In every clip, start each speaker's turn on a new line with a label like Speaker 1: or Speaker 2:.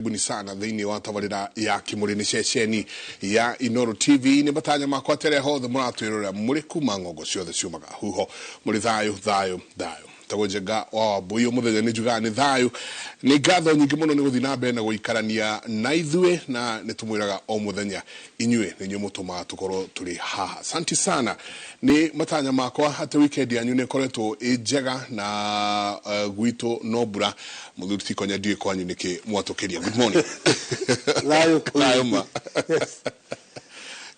Speaker 1: Buni sana dhini wa tawarira ya kimurini shesheni ya Inooro TV ni batanya makwa tere ho the muratuirora muri kuma ngogo ciothe ciumaga huho muri thayo tagojega o buyo muthenya ni juga ni thayo ni ngatho nyingi muno ni guthina mbere na guikarania na ithue na ni tumwiraga o muthenya inyue ni nyumu tuma tukoro turi haha. Asante sana ni matanya makwa ate weekend yanyu ni koretwo ejega na gwito nobura muthuti konya ndie kwanyu niki mwatokeria. Good morning. Layo ma.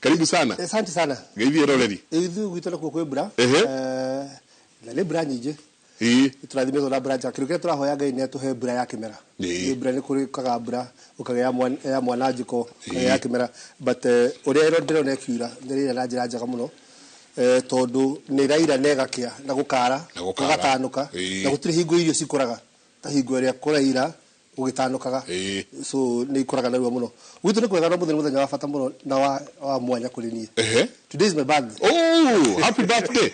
Speaker 1: Karibu sana.
Speaker 2: Asante sana.
Speaker 1: Gaithi already.
Speaker 2: Ithu gwito na kwebura. Na le bra nyije. Turathimezwo na bra nja kiruke turahoya Ngai ne tuhe bra ya kimera. Ni bra ni kuri kaga bra ukagea ya mwanajiko ya kimera but uria ero ndiro ne kiura ndiri na njira njega muno. Tondu ni raira negakia na gukara gatanuka na gutiri hingo irio cikuraga ta hingo iria kuraira ugitanukaga so ni ikuraga na ruo muno gwitu ni kwega no muthenya wa bata muno na wa mwanya kuri ni today is my birthday.
Speaker 1: Oh, happy birthday.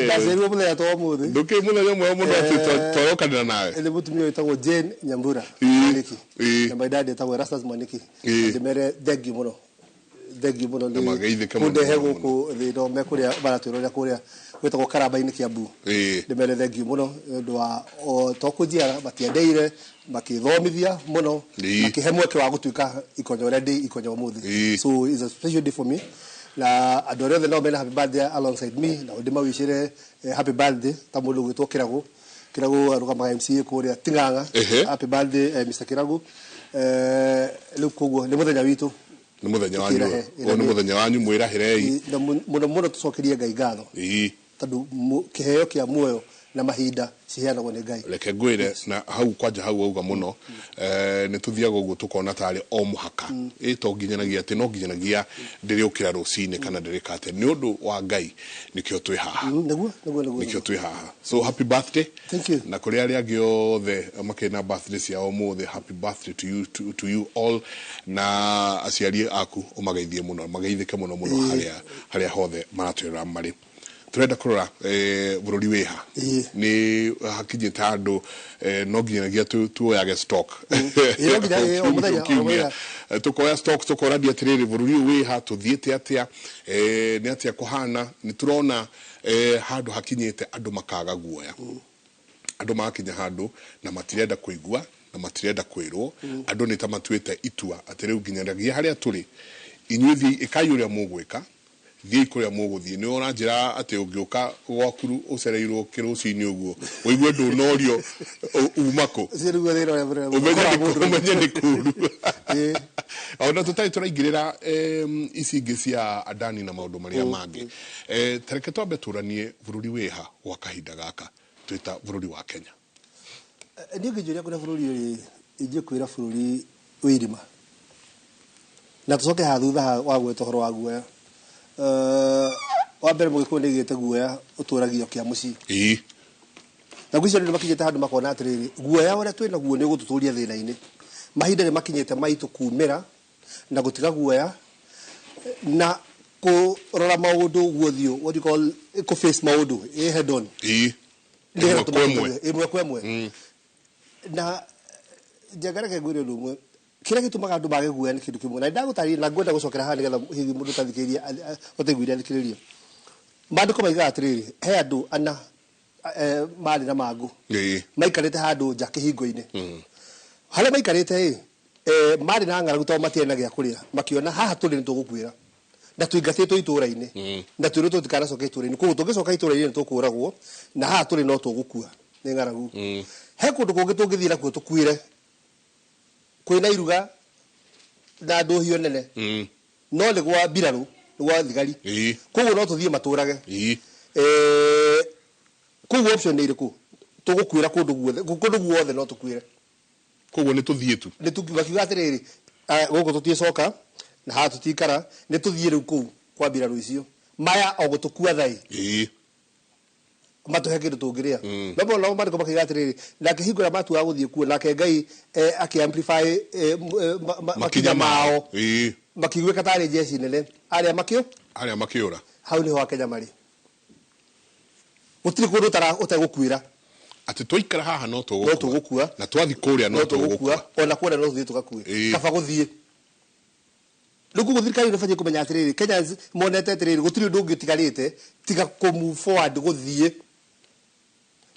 Speaker 2: Ndazero muthenya to muthi
Speaker 1: nduki muthenya mwe muno torokanira nawe
Speaker 2: ele mutumio itagwo Jane Nyambura Maniki na my dad itagwo Rastas Maniki ndimere thegi muno ni kunde hego ku thido me kuria baraturoria kuria gwetagwo Karaba-ini Kiambu ndimere thegi muno ndu wa tokujia batiendeire makithomithia muno makihe mweke wa gutuika ikonyo ready ikonyo muthi so it's a special day for me na adore the no mena happy birthday alongside me na ndima wishire happy birthday tamulo gwetwo Kirago aruga MC kuria Tinganga happy birthday Mr. Kirago lukugo ni muthenya witu
Speaker 1: ni muthenya wanyu ni muthenya wanyu mwirahirei
Speaker 2: muno tucokerie Ngai ngatho tondu kiheo kia muoyo na mahinda ciheanagwo ni Ngai
Speaker 1: reke ngwire na hau kwanja hau auga muno ni tuthiaga uguo tukona tari o muhaka to nginyanagia ati no nginyanagia ndiri ukira rucine kana ndiri kate ni undu wa Ngai nikio twi haha nikio twi haha. So happy birthday.
Speaker 2: Thank you.
Speaker 1: Na kuri ari agi othe makena birthday cia o muthe happy birthday to you all na aciari aku umageithie muno magaithike muno haria hothe maratwira mari turenda kurora bururi weha ni hakinyita andu no nginyanagia tuoyage stock tukoya stock tukoradia tiriri bururi weha tuthiete atia ni atia kuhana ni turona handu hakinyite andu makaga guoya andu makinya handu na matirenda kuigua na matirenda kwirwo andu ni tamatuite itua atiriu nginyanagia haria turi inyuthi ikayuria mugwika thii kuria muguthie ni ona njira ati ungiuka gwakuru ucereirwo kirucini uguo uigue ndunorio umako umenye ni kuru ona tutai turaingirira icingi cia adani na maundu maria mangi tareke twambe turanie bururi weha gwa kahinda gaka twita bururi wa Kenya
Speaker 2: ni ngijuria kuna bururi ije kwira bururi wirima na tucoke hathutha wa gwetohoro wa guoya wa mbere mugikundi gite guoya uturagio kia muci na gwicio ni makinyete handu makona atiriri guoya wala twina guo ni gututuria thina-ini mahinda ni makinyete maitu kumira na gutiga guoya na kurora maundu guothio what you call eco face maundu head on imwe kwemwe na jagarake gwire lumwe kira gitumaga andu bage guoya ni kindu kimwe na ndagutari na ngwenda gucokera handi getha hihi mundu tathikiria oteguiria thikiririo mandiko maiga atiriri he andu ana mali na magu maikarite handu nja kihingo-ini haria maikarite mali na ng'aragu to matiena gia kuria makiona haha turi ni tugukwira na tuingatitwo itura-ini na turi tutikana coka itura-ini kugu tungicoka itura-ini tukuragwo na haha turi no tugukua ni ng'aragu he kundu kungi tungithira kuo tukwire kwina iruga na ndohio nene no le gwa biraru gwa thigari kugu no tuthie maturage kugu option ni iriku tugukwira kundu guothe no tukwire
Speaker 1: kugu ni tuthie tu
Speaker 2: ni tukiuga atiriri guku tutiecoka na ha tutikara ni tuthie riu kugu kwa biraru icio maya o gutukua thai matuhe kindu tungiria babo no mariko makiga atiriri na kihingura matu wa guthie kuo na ke Ngai aki amplify makinya mao makigwe katari jeshi nene aria makiura hau ni ho Kenya mari utiri kundu tara utegukwira
Speaker 1: ati twaikara haha no
Speaker 2: tugukua
Speaker 1: na twathi kuria no tugukua
Speaker 2: ona kuona no thuthie tugakue kaba guthie lugu guthirikari no fanye kumenya atiriri Kenya monete atiriri gutiri undu ungitigarite tiga ku move forward guthie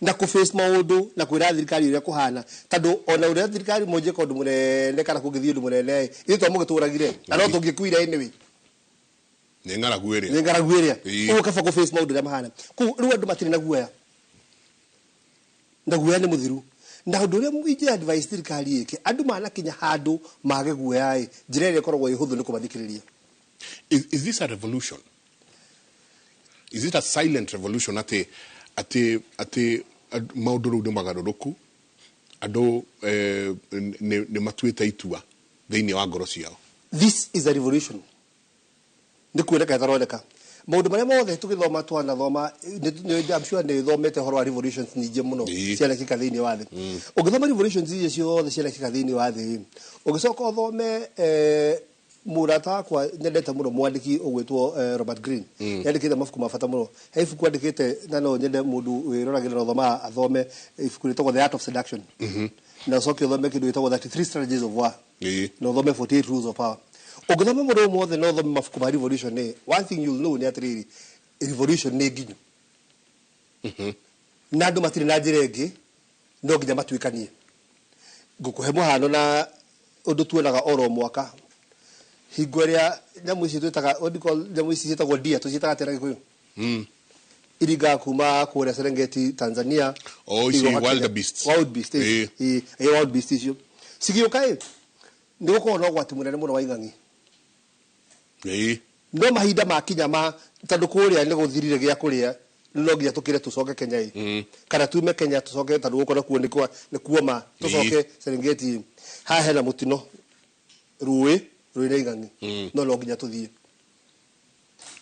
Speaker 2: na ku face maundu na kwira thirikari ire kuhana tondu ona ure thirikari monje kondu munene kana kugithie undu munene itwa mugituragire na no tungikuira anyway
Speaker 1: ni ngaragu iria
Speaker 2: o kaba ku face maundu na mahana ku riu andu matiri na guoya ndaguoya ni muthiru na undu uria mwije advice thirikari iki andu manakinya handu mage guoya njira ire koragwo ihuthu ni kumathikiriria.
Speaker 1: Is this a revolution? Is it a silent revolution ati maundu ru magaruruku andu ni matuite itua thiini wa ngoro ciao?
Speaker 2: This is a revolution. Ni kwireka tarodeka maundu maria mothe tugithoma twana thoma I'm sure ni thomete horo wa revolutions nyingi muno ciana kika thiini wa thi ugithoma revolutions icio ciothe ciana kika thiini wa thi ugicoka uthome murata kwa nyendete muno mwandiki ugwitwo Robert Greene yandikite mafuku mabata muno he ifuku andikite na no nyende mundu wiroragirira thoma athome ifuku ritagwo The Art of Seduction na soki uthome kindu gitagwo 33 Strategies of War no thome 48 Rules of Power ugithoma mundu mothe no thome mafuku ma revolution ni one thing you'll know ni atiriri revolution ni nginyu na andu matiri na njira ingi no nginya matuikanie ngukuhe muhano na undu tuonaga oro mwaka hingo ria nyamu ici twitaga nyamu ici cietagwo ndia tucietaga tena gikuyu iriga kuma kuria Serengeti Tanzania
Speaker 1: wild beasts
Speaker 2: wild beasts icio cigiuka ni gukorwo no gwati munene muno wa ing'ang'i no mahinda makinya ma tondu kuria ni guthirire gia kuria no nginya tukire tucoke Kenya kana tume Kenya tucoke tondu gukorwo kuo ni kuoma tucoke Serengeti ha hena mutino ruwe na ing'ang'i no nginya tuthie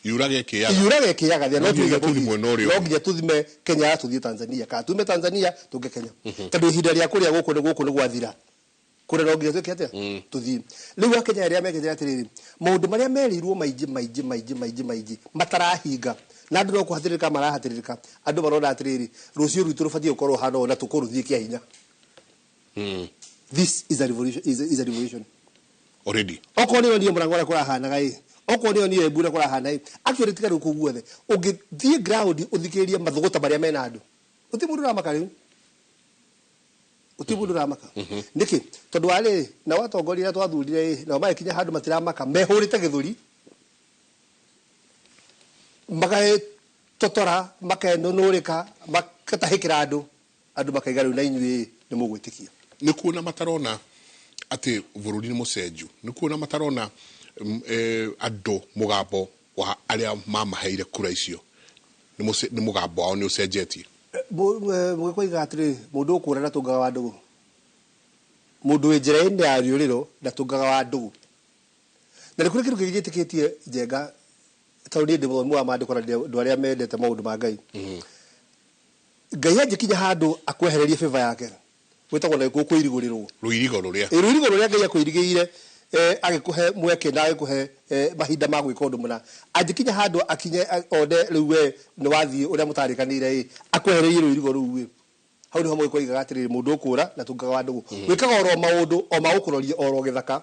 Speaker 1: yurage kiyaga
Speaker 2: no nginya tuthime Kenya tuthie Tanzania ka tume Tanzania tuge Kenya tondu ihinda ria kuria guku ni gwathira kure no nginya tuke atia tuthie riu Kenya ria mekeje atiriri maundu maria merirwo maiji matarahinga na andu no kuhathiririka marahathiririka andu marona atiriri rucio rwitu rubathie gukorwo hano na tukuruthie kia hinya this is a revolution is a revolution
Speaker 1: already
Speaker 2: okoni ni murangora kura hana gai okoni ni ebura kura hana actually tikaru kuguothe ugithie ground uthikiriria mathuguta maria mena andu utimundura makari utibundura maka niki tondu wale na watongoria twathurire na makinya handu matiramaka mehurite githuri makae totora makenonurika makatahikira andu makaigaru na inyui ni mugwitikia
Speaker 1: ni kuona matarona ati bururi ni mucenju ni kuona matarona andu mugambo wa aria mamaheire kura icio ni mugambo wao ni ucenjetie
Speaker 2: mugikoiga atiri mundu ukura na tungaga wa ndugu mundu njira-ini ya riuriro na tungaga wa ndugu na ni kuri kindu gigitikitie njenga tondu ndi muthomi wa maandiko na ndu aria mendete maundu ma Ngai Ngai anjikinya handu akwehererie favor yake witagwo na kuirigurirwo
Speaker 1: ruirigo ruria
Speaker 2: Ngai akwirigiire agikuhe mweke na agikuhe mahinda ma gwika undu muna anjikinya handu akinye onde riu we ni wathie uria mutarikanire akwehererie ruirigo riu hau ni hamwe koiga atiriri mundu ukura na tungaga wa ndugu wikaga oro maundu o maukurorie oro githaka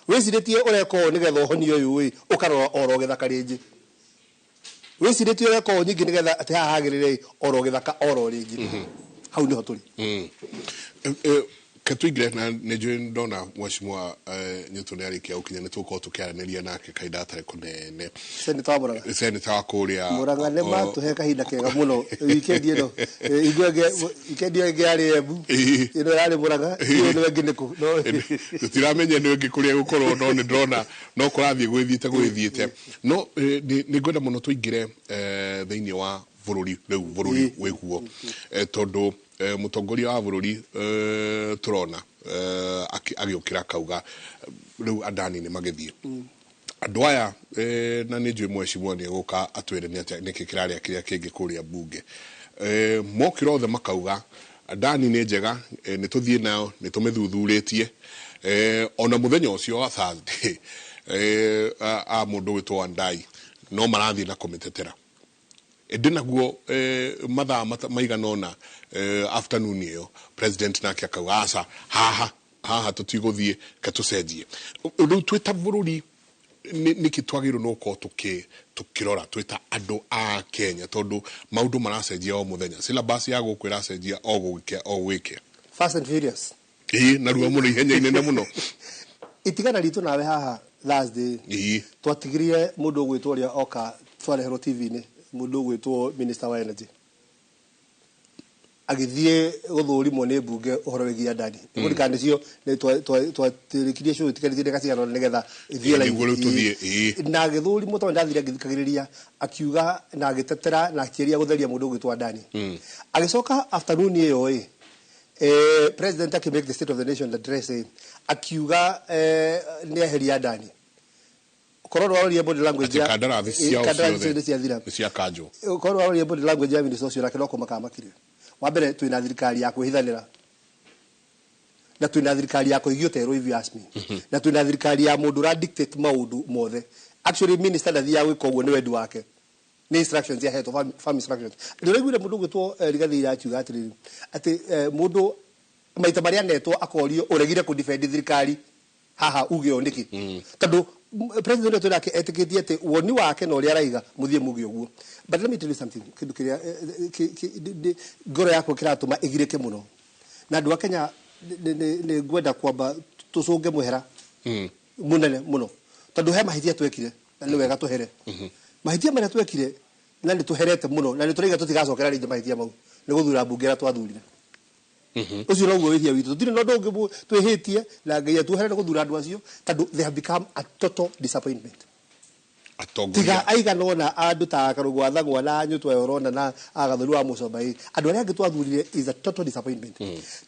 Speaker 2: wiciritie ureko nigetha uhonio uyu ukarora oro githaka ringi wiciritie ureko nyingi nigetha ati haha hagirire oro githaka oro ringi hau ni hoturi
Speaker 1: katuigire na nejwe ndona mwashimwa nyuto ni arikia ukinya ni tuko tukiaraniria nake kaida atare kunene seneta wa kuria
Speaker 2: Murang'a ne matuhe kahinda kega muno weekend ino igwege ari ebu ino yari Murang'a ino wengine ku no
Speaker 1: tutiramenye ni wengi kuria gukorwo no ni ndona no kurathie gwithiite no ni ngwenda muno tuingire thiini wa bururi weguo tondu mutongoria wa bururi turona agiukira kauga riu andani ni magithie andu aya na ninjwe mweshimwa ni guka atwire ni kikiraria kiria kingi kuria bunge mokiro the makauga andani ni njega ni tuthie nayo ni tumithuthuretie ona muthenya ucio wa Thursday mundu witwa Wandai no marathie na kumitetera ndinaguo mathaa maiganona afternoon iyo president nake akauga haha tutiguthie katucenjie riu twita bururi niki twagirwo no ko tukirora twita andu a Kenya tondu maundu maracenjia o muthenya syllabus ya gukwira cenjia o gwike
Speaker 2: Fast and Furious
Speaker 1: na ruo muno ihenya inene muno
Speaker 2: itigana ritu nawe haha Thursday twatigirie mundu gwitwo ria oka twarehero TV-ini mundu gwitwo Minister wa Energy agithie guthurimwo ni mbunge uhoro wigie Adani nguri kandi cio ni twatirikirie show tikaririe kaciano nigetha ithie la na githurimwo to ndathire ngithikagiriria akiuga na agitetera na akiria gutheria mundu gwitwo Adani agicoka afternoon iyo president make the state of the nation address akiuga ni eheria Adani kororo wali body language ya
Speaker 1: kadara cia kanjo
Speaker 2: kororo wali body language ya minister ucio rakeno kumakamakire wabere twina thirikari ya kuhithanira na twina thirikari ya kuigio tero if you ask me na twina thirikari ya mundu ra dictate maundu mothe actually minister ndathia ya gwika uguo ni wendi wake ni instructions ya head of farm instructions ndiregwire mundu gwitwo rigathira akiuga atiri ati mundu maita maria netwo akorio uregire ku defend thirikari haha uge ondiki tondu president wetu nake etikitie ati woni wake no ria araiga muthie muge uguo but let me tell you something kindu kiria ngoro yako kiratuma igirike muno na andu a Kenya ni gwenda kwamba tucunge muhera munene muno tondu he mahitia twekire na ni wega tuhere mahitia maria twekire na ni tuherete muno na ni turiga tutigacokera ringi mahitia mau ni guthura mbungera twathurire ucio no gwithia witu tutire no ndungi twihitie na ngai atuhere na guthura andu acio tondu they have become a total disappointment tiga aiga nona andu ta karugwa thagwa na nyutwa yorona na agathuru wa mucobai andu aria angi twathurire is a total disappointment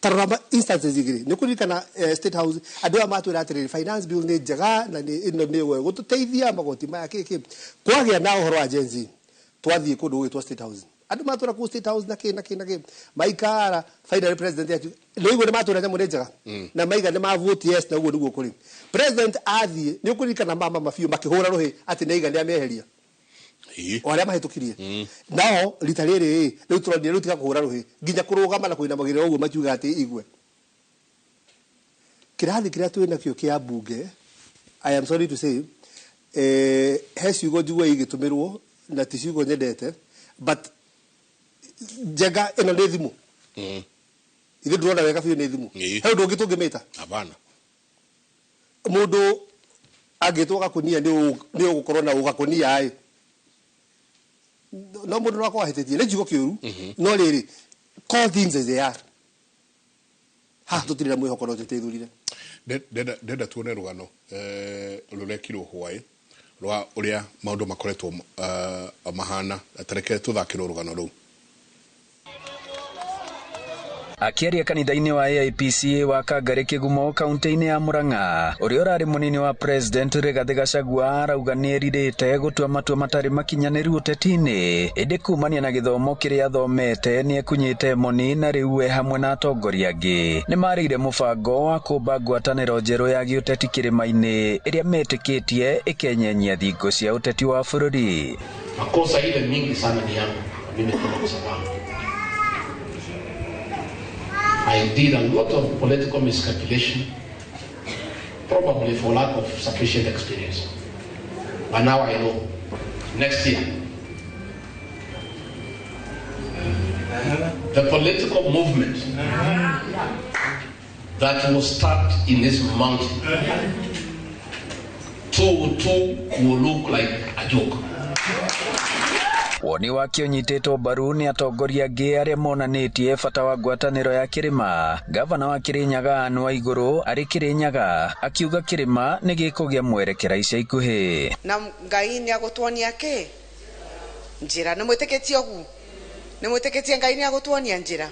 Speaker 2: tarama instances igiri ni kurikana state house andu amatwira atiri finance bill ni njega na ni ino ni we gututeithia magoti maya kiki kwagia na uhoro wa Gen Z twathie kundu gwitwa state house andu matura ku state house na kina maikara final president ya loigo ni matura nyamu njega na maiga ni ma vote yes na uguo niguo kuri president athie ni ukurikana mama mafiu makihura rohi ati neiga ni ameheria oria mahitukirie nao ritariri riu turani rutika kuhura rohi nginya kurugama na kuina magire uguo makiuga ati igwe kirathi kiria twina kio kia bunge I am sorry to say hesiugo njigua igitumirwo na ticiugo nyendete but jaga ino ni thimu ithe ndurona wega biu ni thimu he ndungi tungimita
Speaker 1: hapana
Speaker 2: mundu agitwa kunia ni ugukorwo na ugakunia ai no mundu no akwahititie ni jigo kiuru no riri call things as they are tutirira mwihoko no tutithurire
Speaker 1: ndenda tuone rugano rurekirwo hwai rwa uria maundu makoretwo mahana atareke tuthakirwo rugano ru
Speaker 3: akiaria kanitha-ini wa AIPCA wa Kangari Kigumo kaunti-ini ya Murang'a uria urari munini wa president Rigathi Gachagua arauga ni eririte gutua matua matari makinyaniru uteti-ini indi kumania na githomo kiria athomete ni ekunyite moni na riu we hamwe na atongoria angi ni marire mubango wa kumba ngwataniro njeru ya giuteti kirima-ini iria metikitie ikenyenyia thingo cia uteti wa bururi
Speaker 4: makosa ile mingi sana ni yangu mimi kama msamaha I did a lot of political miscalculation, probably for lack of sufficient experience. But now I know. Next year, the political movement that will start in this mountain, will look like a joke.
Speaker 3: woni wake unyititwo mbaru ni atongoria angi aria monanitie bata wa ngwataniro ya Kirima. Gavana wa Kirinyaga Anne Waiguru ari Kirinyaga akiuga Kirima ni gikugia mwerekera ica ikuhi
Speaker 5: na Ngai ni agutwonia ki njira ni mwitikitie ogu ni mwitikitie Ngai ni agutwonia njira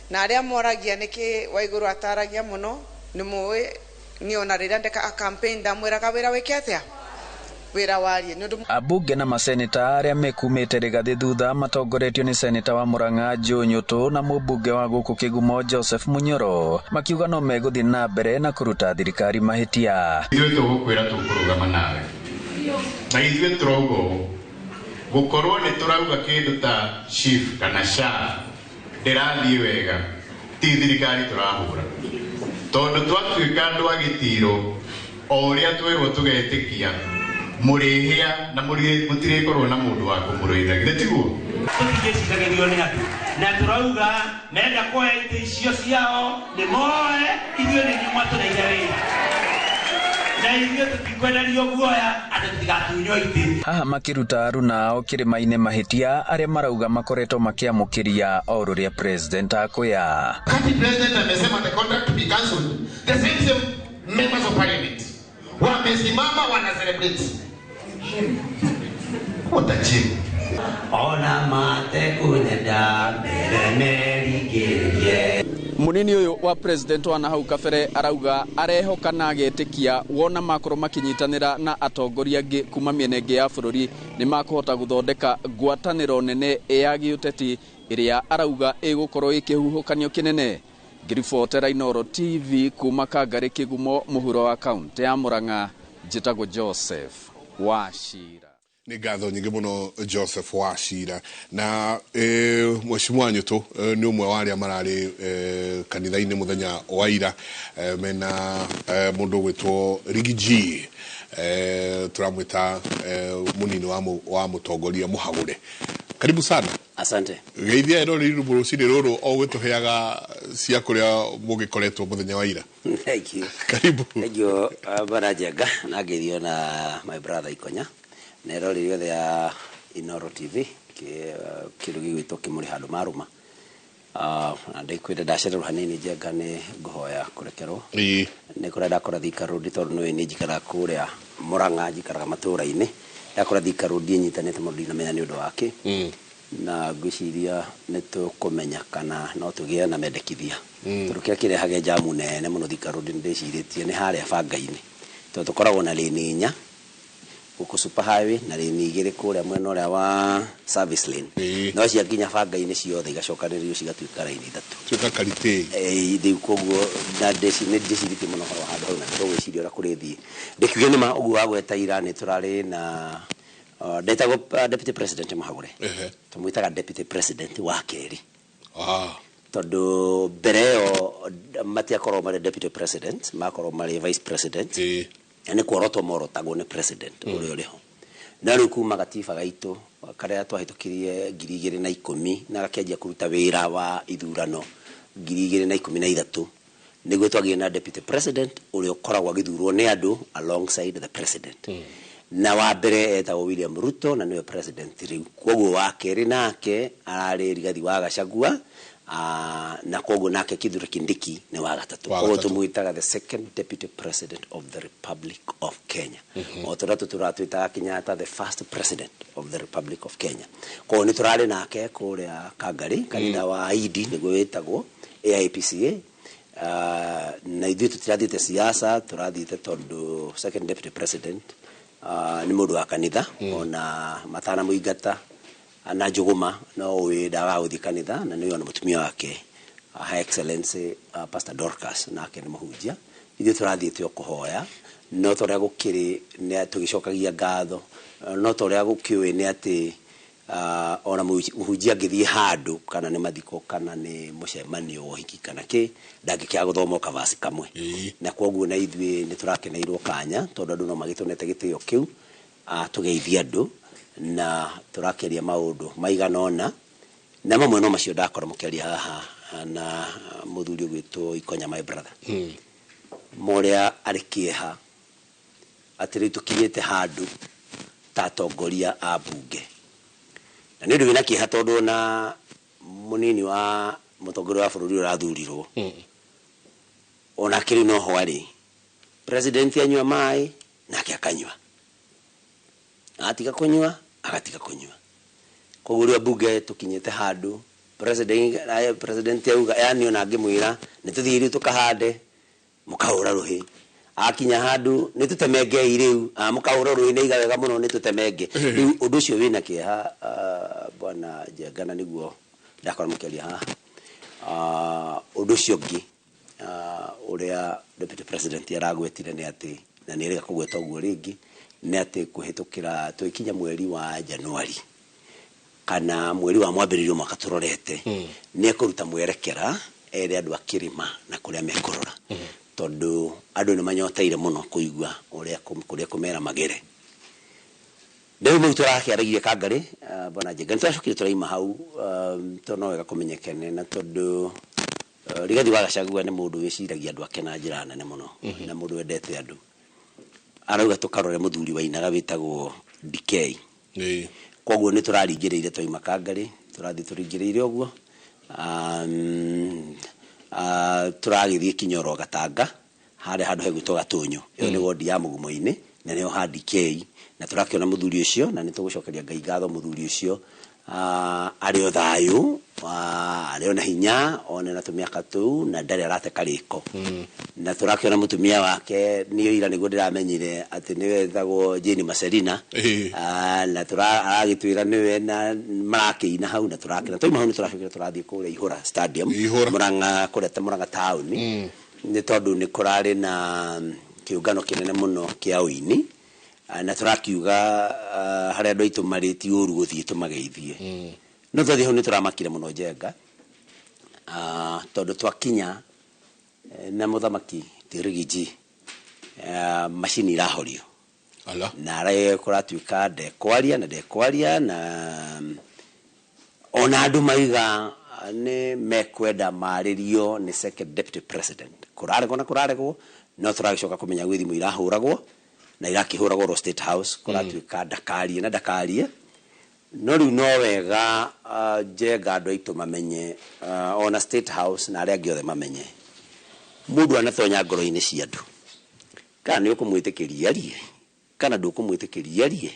Speaker 5: na aria moragia niki Waiguru ataragia muno ni muwe ni ona rira ndeka campaign ndamwiraga wira wike atia wira warie
Speaker 3: abunge na maseneta aria mekumite Rigathi thutha matongoretio ni seneta wa Murang'a Joe Nyoto na mubunge wa guku Kigumo Joseph Munyoro makiuga no meguthi na mbere na kuruta thirikari mahitia
Speaker 6: ithuĩ tũgũkwĩra tũkũrũgama nawe na ithuĩ tũrauga gukorwo ni turauga kindu ta chief kana sha ndirathie wega ti thirikari turahura tondu twatuika andu agitiro o uria twirwo tugetikia murihia na mutirikorwo na mundu wa kumuruitha gitiguo
Speaker 7: tutigecikagirio ni atu na turauga menda kuoya ite icio ciao ni moe ithuĩ nĩ inyuĩ mwatũreire wĩra na ithuĩ tũtikwenderio guoya atĩ tũtigatunywo itĩ.
Speaker 3: Haha makiruta aruna ao kĩrĩma-inĩ mahĩtia arĩa marauga makoretwo makĩamũkĩria o rũrĩa president akwĩa.
Speaker 6: Kati president amesema the contract to be cancelled, the same members of parliament wamesimama wana celebrate. Watachimu
Speaker 7: ona mate kunenda merigĩrĩrie.
Speaker 8: Munini uyu wa president wa nahau kabere arauga arehoka na agetikia wona makorwo makinyitanira na atongoria angi kuma miena ingi ya bururi ni makuhota guthondeka ngwataniro nene ya giuteti iria arauga igukorwo ikihuhukanio kinene. Ngiribotera Inooro TV kuma Kangari Kigumo muhuro wa kaunti ya Murang'a, njitagwo Joseph Wachira.
Speaker 1: Ni ngatho nyingi muno Joseph Wachira na mheshimiwa Nyutu ni umwe wa aria marari kanitha-ini muthenya wa ira mena mundu gwitwo Rigiji turamwita munini wa mutongoria Muhagure. Karibu sana.
Speaker 9: Asante.
Speaker 1: Geithia ero riru burucini ruru o gwituheaga cia kuria mugikoretwo muthenya wa ira.
Speaker 9: Thank you.
Speaker 1: Karibu.
Speaker 9: Thank you Barajenga na geithio na my brother Ikonya. Nero ririo ya Inooro TV kindu gigwitwo kimuri handu maruma. Ndikwenda ndacera hanini Jenga ni nguhoya kurekerwo. Ni kurenda kurathika rudi tondu no ni njikara kuria Murang'a njikaraga matura-ini. Yakurathika rudi nyitanite mundu na menya ni undu wake. Na gwiciria nitukumenya kana no tugie na mendekithia turukia kirehage jamu nene muno Thika Road ndiciritie ni haria banga-ini tondu tukoragwo na lane 4 guku super highway na lane 2 kuria mwena uria wa service lane no cia nginya banga-ini ciothe igacokanĩrĩrio cigatuĩka lane 3
Speaker 1: tuĩka karite
Speaker 9: thiu koguo na ndiciritie muno horo handu hau na ndogwiciria ura kurithi ndikiuge ni ma uguo wa gweta ira ni turari na Detago Deputy President Muhagure. Tumuitaga Deputy President wa keri. Todo bereo matia korwo mari Deputy President, makorwo mari Vice President. Ene kworoto moro tago ne President uri uriho. Na riu kuma gatiba gaitu karia twahitukirie 2010 na gakenjia kuruta wira wa ithurano 2013 niguo twagie na Deputy President uri ukoragwo agithurwo ni andu alongside the President. Na wa mbere etagwo William Ruto na niwe president riu koguo wa keri nake arari Rigathi wa Gachagua na koguo nake Kithure Kindiki ni wa gatatu koguo tumuitaga the second deputy president of the Republic of Kenya o turatuitaga Kenyatta the first president of the Republic of Kenya koguo ni turari nake kuria Kangari kanitha wa ID niguo wetagwo AIPCA na ithuĩ tutirathiĩte siasa turathiĩte tondu second deputy president ni mundu wa kanitha ona matana muingata ana njuguma no we dawa uthi kanitha na niyo na mutumia wake Her Excellency Pastor Dorcas nake ni muhunjia ithuĩ turathiĩte o kuhoya no toria gukiri ni tugicokagia ngatho no toria gukiwe ni ati ona muhunjia ngithie handu kana ni mathiko kana ni mucemanio wa hiki kana ki ndangĩkĩa guthoma kavasi kamwe na koguo na ithuĩ ni turakeneirwo kanya tondu andu no magitunete gitio kiu tugeithia andu na turakeria maundu maiganona na mamwe no macio ndakora mukeria haha na muthuri gwitwo Ikonya my brother moria arikiha atiri tukinyete handu tatongoria a bunge na nĩ wina kĩha tondu na munini wa mutongoria wa bururi urathurirwo ona kiri no hwari president anywa mai nake akanywa atiga kunywa agatiga kunywa koguo bunge tukinyete handu president auga yani ona ngimwira nituthiri tukahande mukahura ruhi akinya handu nitutemenge iriu mukahura ruhi ni iga wega muno nitutemenge riu undu ucio wina kiha bwana Jengana niguo ndakora mukeria haha undu ucio ngi uria deputy president aragwetire ni ati na ni rega kugweta uguo ringi ni ati kuhitukira twikinya mweri wa Januari kana mweri wa mwambĩrĩrio mwaka tũrorete nĩ ekũruta mwerekera ere andũ a Kĩrĩma na kũrĩa mekorora tondũ andũ nĩ manyoteire mũno kũigua kũrĩa kũmera magere. Rĩu mũrutwo arakĩaragia Kangarĩ bwana Njenga nĩtwacokire tũraima hau tondũ no wega kũmenyekane na tondũ Rigathi wa Gachagua nĩ mũndũ wĩciragia andũ ake na njĩra nene mũno na mũndũ wendete andũ. Arauga tũkarore mũthuri wa Inaga wĩtagwo DK. Koguo nĩ tũraringĩrĩire twaima Kangarĩ tũrathiĩ tũringĩrĩire ũguo tũragĩthiĩ Kinyoro Gatanga harĩa handũ hegwĩtwo Gatũnyũ ĩyo nĩ wodi ya Mũgumo-inĩ na nĩho ha DK na tũrakĩona mũthuri ũcio na nĩtũgũcokeria Ngai ngatho mũthuri ũcio arĩ o thayũ arĩ na hinya one na tũmĩaka tũu na ndarĩ arate karĩko na tũrakĩona mũtumia wake nĩ ira nĩguo ndĩramenyire atĩ nĩ wetagwo Jane Maserina na aragĩtwĩra nĩwe na marakĩina hau na tũrakĩona twaima hau nĩ tũracokire tũrathiĩ kũrĩa Ihũra Stadium Mũrang'a kũrĩa Mũrang'a town nĩ tondũ nĩ kũrarĩ na kĩũngano kĩnene mũno kĩa ũini na tũrakiuga harĩa andũ aitũ marĩ ti ũru gũthiĩ tũmageithie no twathiĩ hau nĩ tũramakire mũno Njenga tondũ twakinya na mũthamaki ti Rigiji macini irahorio na arĩa kũratuĩka ndekwaria na ona andũ maiga nĩ mekwenda marĩrio nĩ second deputy president kũraregwo no tũragĩcoka kũmenya gwĩ thimũ irahũragwo na irakĩhũragwo ro State House kũratuĩka ndakarie no rĩu no wega Njenga andũ aitũ mamenye ona State House na arĩa angĩ othe mamenye mũndũ anatonya ngoro-inĩ cia andũ kana nĩ ũkũmwĩtĩkĩria arie kana ndũkũmwĩtĩkĩria arie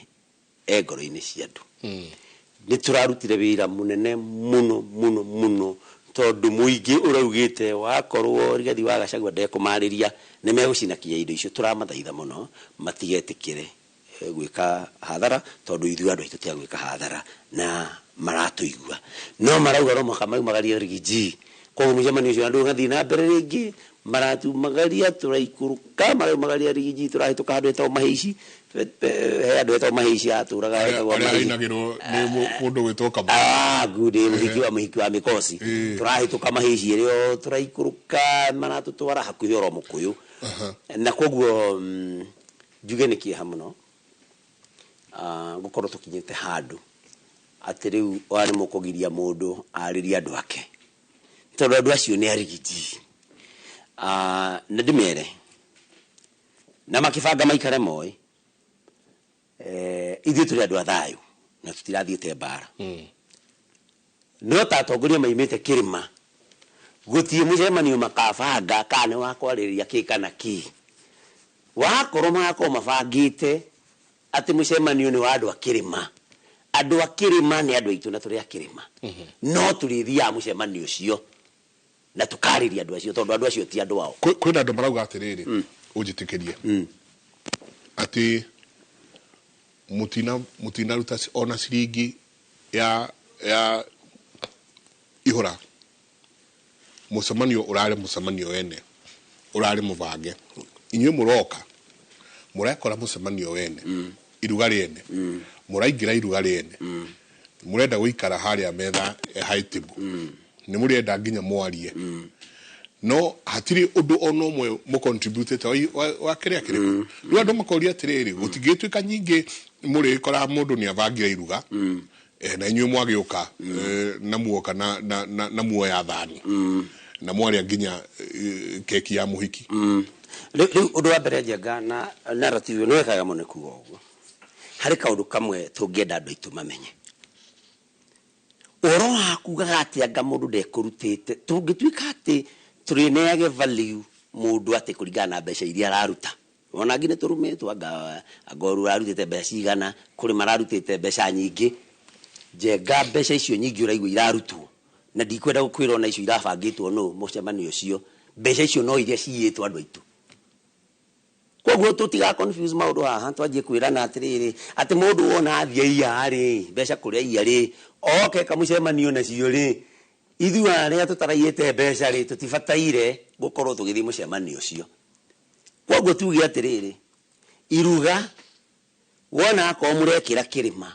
Speaker 9: ngoro-inĩ cia andũ nĩ tũrarutire wĩra mũnene mũno tondũ mũingĩ ũraugĩte wakorwo Rigathi wa Gachagua ndekũmarĩria nĩ megũcinakia indo icio tũramathaitha mũno matigetĩkĩre gwĩka hathara tondũ ithuĩ andũ aitũ tia gwĩka hathara na maratũigua no marauga no makamagaria Rigiji koguo mũcemanio ũcio andũ gathiĩ na mbere rĩngĩ maratumagaria tũraikũrũka maraumagaria Rigiji tũrahĩtũka handũ etagwo Mahĩici he andũ etagwo Mahĩici atũraga etagwo
Speaker 1: ainagĩrwo nĩ mũndũ gwĩtwo Kamau
Speaker 9: mũhiki wa Mĩkosi tũrahĩtũka Mahĩici ĩrĩo tũraikũrũka maratũtwara hakuhĩ oro Mũkũyũ na koguo njuge nĩ kĩeha mũno gũkorwo tũkinyĩte handũ atĩ rĩu nĩ mũkũgiria mũndũ arĩria andũ ake tondũ andũ acio nĩ Rigiji na ndĩmere na makĩbanga maikare moĩ ithuĩ tũrĩ andũ a thayũ na tũtirathiĩte mbara no ta atongoria maimĩte Kĩrĩma gũtirĩ mũcemanio makabanga kana nĩ wakwarĩrĩria kĩ kana kĩ wakorwo magakorwo mabangĩte atĩ mũcemanio nĩ wa andũ a Kĩrĩma andũ a Kĩrĩma nĩ andũ aitũ na tũrĩ a Kĩrĩma no tũrĩthiaga mũcemanio ũcio na tũkarĩria andũ acio tondũ andũ acio ti andũ ao
Speaker 1: kwĩna andũ marauga atĩrĩrĩ ũnjĩtĩkĩrie atĩ mũtinaruta ona ciringi ya Ihũra mũcemanio ũrarĩ mũcemanio wene ũrarĩ mũbange inyuĩ mũroka mũrekora mũcemanio wene iruga rĩene mũraingĩra iruga rĩene mũrenda gũikara harĩa metha high table nĩ mũrenda nginya mwarie no hatirĩ ũndũ ona ũmwe mũcontributĩte wa kĩrĩa kĩrĩkũ rĩu andũ makoria atĩrĩrĩ gũtingĩtuĩka nyingĩ mũrĩkora mũndũ nĩ abangire iruga na inyuĩ mwagĩũka na muoka na muoya thani na mwaria nginya keki ya mũhiki
Speaker 9: rĩu ũndũ wa mbere Njenga na narrative nĩ wekaga mũno kuuga ũguo harĩ kaũndũ kamwe tũngĩenda andũ aitũ mamenye ũhoro wa kuugaga atĩ anga mũndũ ndekũrutĩte tũngĩtuĩka atĩ tũrĩneage value mũndũ atĩ kũringana na mbeca iria araruta ona nginya tũrũmĩtwo anga ũru ararutĩte mbeca cigana kũrĩ mararutĩte mbeca nyingĩ Njenga mbeca icio nyingĩ ũraigua irarutwo na ndikwenda gũkwĩra ona icio irabangĩtwo no mũcemanio ũcio mbeca icio no iria ciyĩtwo andũ aitũ koguo tũtiga confuse maũndũ haha twanjie kwĩrana atĩrĩrĩ atĩ mũndũ wona athia iarĩ mbeca kũrĩa iarĩ oke kamũcemanio nacio rĩ ithuĩ arĩa tũtaraiyĩte mbeca rĩ tũtibataire gũkorwo tũgĩthiĩ mũcemanio ũcio koguo tuge atĩrĩrĩ iruga wona akorwo mũrekĩra Kĩrĩma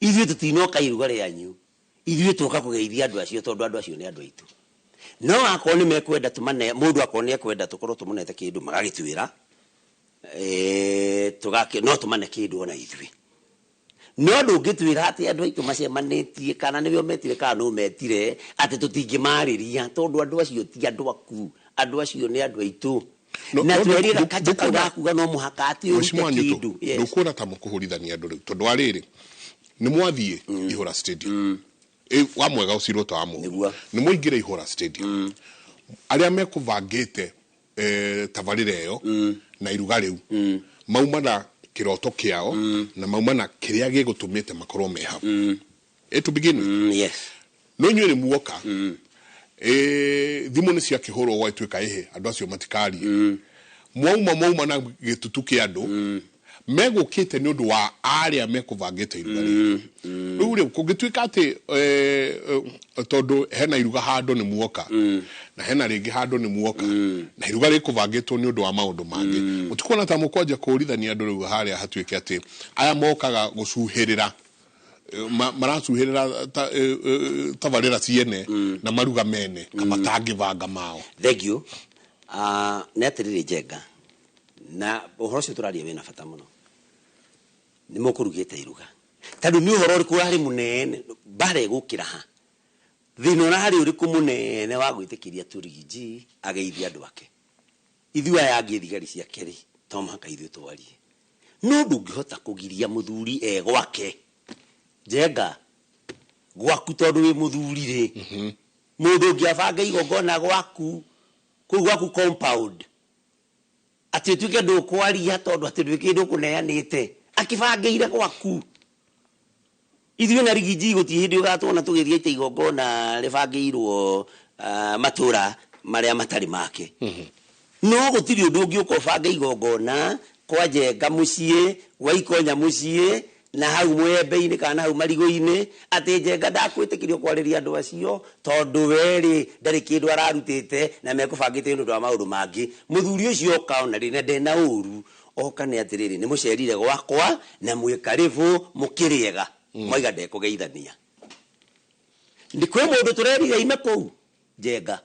Speaker 9: ithuĩ tũtinoka iruga rĩanyu ithuĩ tũka kũgeithia andũ acio tondũ andũ acio nĩ andũ aitũ no akorwo nĩ mekwenda tũmane mũndũ akorwo nĩ ekwenda tũkorwo tũmũnete kĩndũ magagĩtwĩra no tũmane kĩndũ ona ithuĩ no ndũngĩtwĩra atĩ andũ aitũ macemanĩtie kana nĩwe metire kana no metire atĩ tũtingĩmarĩria tondũ andũ acio ti andũ aku andũ acio nĩ andũ aitũ na twĩrĩra kanja kauga kuga no mũhaka atĩ kĩndũ
Speaker 1: ndũkuona ta mũkũhũrithania andũ rĩu tondũ arĩrĩ nĩ mwathiĩ Ihũra Stadium wa mwega ũcirwo ta wa mũndũ nĩ mũingĩre Ihũra Stadium arĩa mekũbangĩte tabarĩra ĩyo na iruga rĩu mauma na kĩroto kĩao na mauma na kĩrĩa gĩgũtũmĩte makorwo me hau to begin with
Speaker 9: yes
Speaker 1: no inyuĩ nĩ muoka thimũ nĩ ciakĩhũrwo gwatuĩka ehe andũ acio matikarie mwauma na gĩtutu kĩa andũ megũkĩte nĩ ũndũ wa arĩa mekũbangĩte iruga rĩu rĩu kũngĩtuĩka atĩ tondũ hena iruga handũ nĩ muoka na hena rĩngĩ handũ nĩ muoka na iruga rĩkũbangĩtwo nĩ ũndũ wa maũndũ mangĩ mũtikuona ta mũkwanjia kũrithania andũ rĩu harĩa hatuĩke atĩ aya mokaga gũcuhĩrĩra maracuhĩrĩra tabarĩra ciene na maruga mene kana matangĩbanga mao
Speaker 9: thank you nĩ atĩrĩrĩ Njenga na ũhoro ũcio tũraria wĩna bata mũno nĩ mũkũrugĩte iruga tondũ nĩ ũhoro ũrĩkũ harĩ mũnene mbara ĩgũkĩra ha thĩna ũrĩa harĩ ũrĩkũ mũnene wa gwĩtĩkĩria Tũrigiji ageithia andũ ake ithuĩ aya angĩ thigari ciake rĩ to mũhaka ithuĩ twarie no ndũngĩhota kũgiria mũthuri gwake Njenga gwaku tondũ wĩ mũthuri rĩ mũndũ ũngĩabanga igongona gwaku kũu gwaku compound atĩ tuĩke ndũkwaria tondũ atĩ ndwĩ kĩndũ kũneanĩte akĩbangĩire gwaku ithuĩ na Rigiji gũtirĩ hĩndĩ ũgatwona tũgĩthiĩ ite igongona rĩbangĩirwo matũra marĩa matarĩ make no gũtirĩ ũndũ ũngĩ ũkobanga igongona kwa Njenga mũciĩ wa Ikonya mũciĩ na hau Mwembe-inĩ kana hau Marigũ-inĩ atĩ Njenga ndakwĩtĩkĩrio kwarĩria andũ acio tondũ werĩ ndarĩ kĩndũ ararutĩte na mekũbangĩte nĩ ũndũ wa maũndũ mangĩ mũthuri ũcio okaona rĩ na ndena ũru oka nĩ atĩrĩrĩ nĩ mũcerire gwakwa na mwĩkarĩbũ mũkĩrĩega mwaiga ndekũgeithania nĩ kwĩ mũndũ tũrerira ime kũu Njenga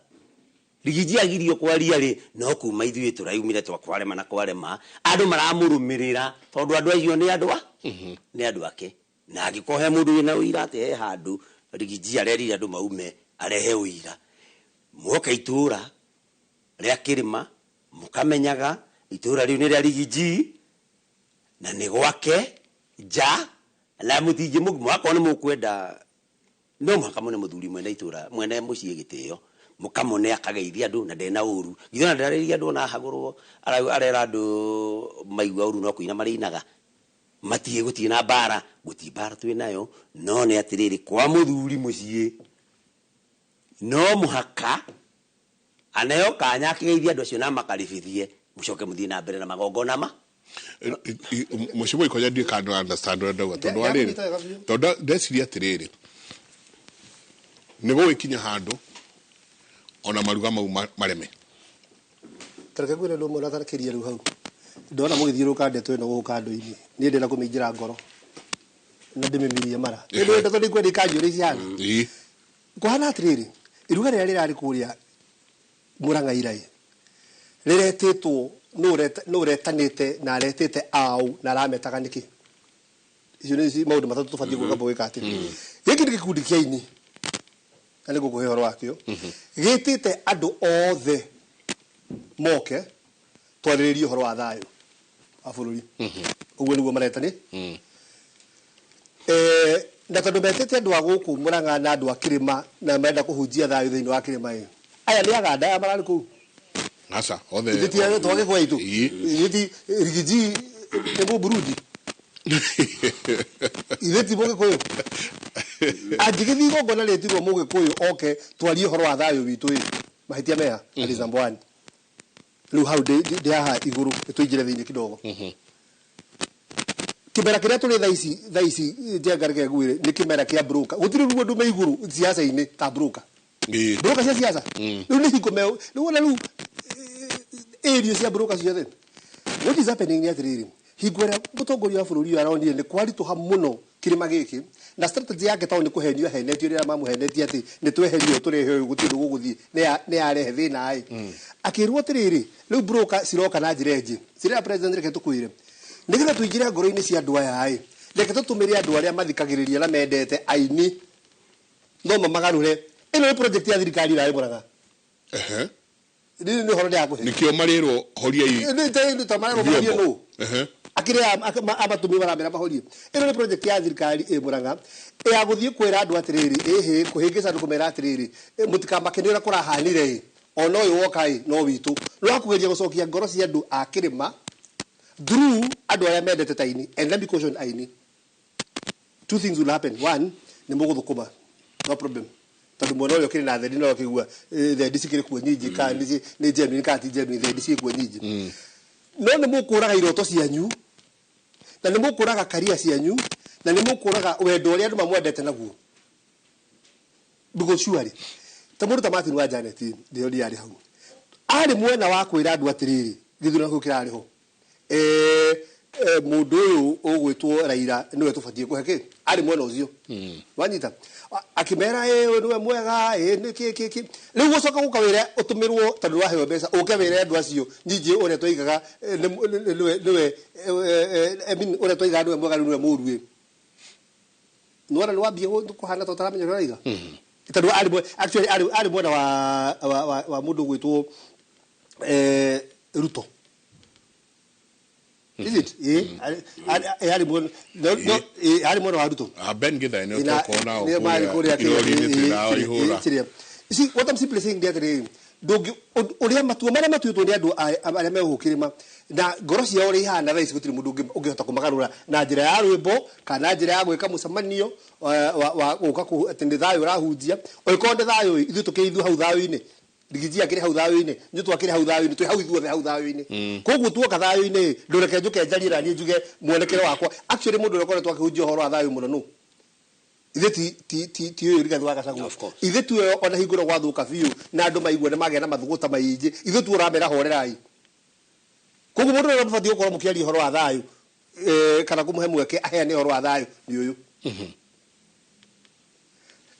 Speaker 9: Rigiji agirio kwaria rĩ no kuma ithuĩ tũraumire twakwarema na kwarema andũ maramũrũmĩrĩra tondũ andũ acio nĩ andũ nĩ andũ ake na angĩkohe mũndũ wĩna ũira atĩ he handũ Rigiji arerire andũ maume arehe ũira muoka itũra rĩa Kĩrĩma mũkamenyaga itũra rĩu nĩ rĩa Rigiji na nĩ gwake nja na mũtingĩ mũgakorwo nĩ mũkwenda no mũhaka mũne mũthuri mwene itũra mwene mũciĩ gĩtĩo mũkamone akageithia andũ na ndena ũru githĩ na ndarĩria andũ na hagũrwo arera andũ maigua ũru no kũina marĩinaga matige gũtirĩ na mbara gũtirĩ mbara twĩ nayo no nĩ atĩrĩrĩ kwa mũthuri mũciĩ no mũhaka aneo kanya akĩgeithia andũ acio na makaribithie mũcoke mũthiĩ na mbere na magongona ma
Speaker 1: mũciĩ Ikonya ndiĩ kandu understand ndauga tondũ arĩrĩ tondũ ndeciria atĩrĩrĩ nĩ gũgĩkinya handũ ona maruga mau mareme
Speaker 2: tareke gwire ndo mona tarakiria ru hau ndona mũgĩthiũrũka ndeto ĩno gũka andũ-inĩ niĩ ndĩna kũmĩinjĩra ngoro na ndĩmĩmirie mara nĩ ndeto nĩ kwenda ikanjũrĩ ciana kũhana atĩrĩrĩ iruga rĩrĩa rĩrarĩ kũrĩa Mũrang'a iraĩ rĩretĩtwo no ũretanĩte na aretĩte au na arametaga nĩkĩ icio nĩ maũndũ matatũ tũbatiĩ gwĩka gwĩka atĩ gĩkĩ nĩ gĩkundi kĩa aini na nĩ ngũkũhe ũhoro wakĩo gĩtĩte andũ othe moke twarĩrĩrie ũhoro wa thayũ wa bũrũri ũguo nĩguo maretani na tondũ metĩte andũ a gũkũ Mũrang'a na andũ a Kĩrĩma na marenda kũhunjia thayũ thĩinĩ wa Kĩrĩma aya nĩ aganda aya mararĩ kũu
Speaker 1: asa othe
Speaker 2: ithiĩ twage kwa itu ithi Rigiji nĩ Mũburundi ithi Mũgĩkũyũ angĩgĩthiĩ igongona rĩtirwo Mũgĩkũyũ oke twarie ũhoro wa thayũ witũ mahĩtia meha that is number one rĩu hau ndĩ haha igũrũ nĩtũingĩre thĩinĩ kidogo kĩmera kĩrĩa tũrĩ thaa ici Njenga reke ngwĩre nĩ kĩmera kĩa broker gũtirĩ ruo ndũ me igũrũ siasa-inĩ ta broker broker cia siasa rĩu nĩ hingo rĩu ona rĩu area cia broker ciothe what is happening nĩ atĩrĩrĩ hingo ĩrĩa mũtongoria wa bũrũri aronire nĩ kwaritũha mũno kirima giki na strategy yake tawo ni kuhenio henetio ria mamuhenetie ati ni tweherio turehe gutindu guguthi ne arehe thina ai akirwo tiriri riu broker siroka na jireji sira president reke tukwire nigetha tuingira ngoro-ini cia andu aya ai reke tutumire andu aria mathikagiriria na mendete aini no mamagarure ino ni project ya thirikari rai Murang'a ni horo ya kuhe
Speaker 1: nikio marirwo horia
Speaker 2: ni tamarwo horia no akire amatumi baramera bahorie ino ni project ya thirikari Murang'a ya guthie kwira andu atiriri kuhingisa andu kumera atiriri mutikamakeni kurahanire ono uyu wokai no witu no akugeria gucokia ngoro cia andu a kirima through andu aya mendete taini and let me caution aini two things will happen one ni muguthukuma no problem tondu mwana uyu kiri na thedi no kigua thedi cikiri kuo nyingi ka ni genuine ka ti genuine thedi cikiri kuo nyingi no ni mukuraga iroto cianyu na ni mukuraga career cianyu na ni mukuraga wendo uria andu mamwendete naguo because surely tamundu ta Martin wa Janet ndio ari hau ari mwena wa kwira andu atiriri githuna ku kirari ho mundu uyu ugwitwo Raila niwe tubatie kuheke ari mwena ucio wanyita akimera niwe mwega niki riu gucoka gukawira utumirwo tondu wa hewa mbeca ukewira andu acio nyingi uria twigaga niwe uria twigaga niwe mwega niwe murue nora ni wambie kuhana totaramenya Raila tondu actually ari mwena wa mundu gwitwo Ruto. Is it? Ari mwena wa Ruto.
Speaker 1: Ben Githa ni utoko nao.
Speaker 2: Ni mali kuria kile. See what I'm simply saying there dogi uria matua maria matuitwo ni andu aria mehukirima na ngoro cia uri hana rais gutiri mundu ungihota kumagarura na njira ya rwimbo kana njira ya gwika mucemanio wa guka ku atinde thayo rahunjia oikonde thayo ithu tukiithu hau thayo-ini rigijia kiri hau thayo-ini nyu twakiri hau thayo-ini twi hau ithuothe hau thayo-ini koguo tuoka thayo-ini ndureke njuke njarira ni njuge mwonekere wakwa actually mundu uria koretwo akihunjia horo wa thayo muno no ithe ti uyu rigathi wa Gachagua ithe tu ona hinguro gwathuka biu na andu maigua ne magena mathuguta maingi ithe tu uramera horerai koguo mundu uria mbathio ukorwo mukiari horo wa thayo kana kumuhe mweke aheane horo wa thayo ni uyu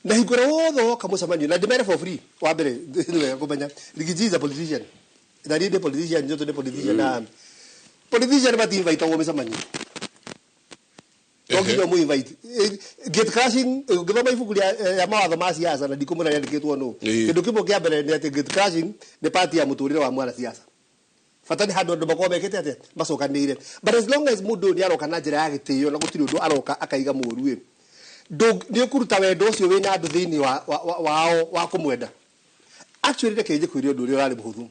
Speaker 2: na hinguro wotho kamucemanio na ndimere for free wa mbere niwe kumenya Rigiji is a politician na ni politician njoto ni politician na politician mati invite wo micemanio Togiyo mu invite get crashing githoma ibuku ya mawatho ma siasa na ndikumura yandikitwo no kindu kimwe kia mbere ni ati get crashing ni party ya muturire wa mwana siasa fatani handu andu makoma mekete ate macokanire but as long as mundu ni aroka na njira ya gitiyo na gutiri undu aroka akaiga muruwe ni ukuruta wendo ucio wina andu thiini wa kumwenda actually reke nje kwiri undu uri urari muhuthu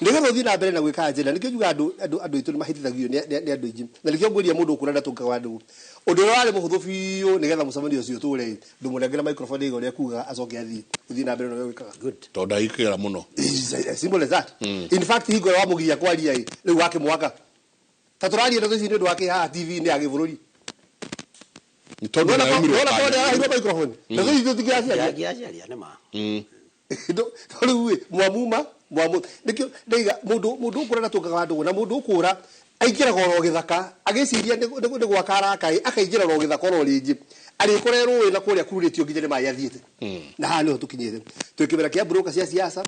Speaker 2: nigetha uthii na mbere na gwika agenda nikio juga andu itu mahitithagio ni andu ingi na nikio ngwiria mundu ukurenda tungaga andu undu uri wari muhuthu biu nigetha mucemanio ucio ture ndumurengera microphone igori akuga acoke athii uthii na mbere na gwikaga good
Speaker 1: tonda ikira muno
Speaker 2: simple as that in fact higo wa mugia kwaria riu wake mwaka taturaria ndo ici ni ndu wake ha TV ni agibururi
Speaker 1: ni tonda na
Speaker 2: microphone ndo ici tikiacia
Speaker 9: ne ma
Speaker 2: riu mwamuma nikio ndaiga mundu ukurana tungaga andu na mundu ukura aingira goro githaka agiciria ni gwakara kai akaingira goro githaka ro ringi ari korerwo wina kuria kururitio nginya ni mai athiete na ha niho tukinyire twikibera kia broker cia siasa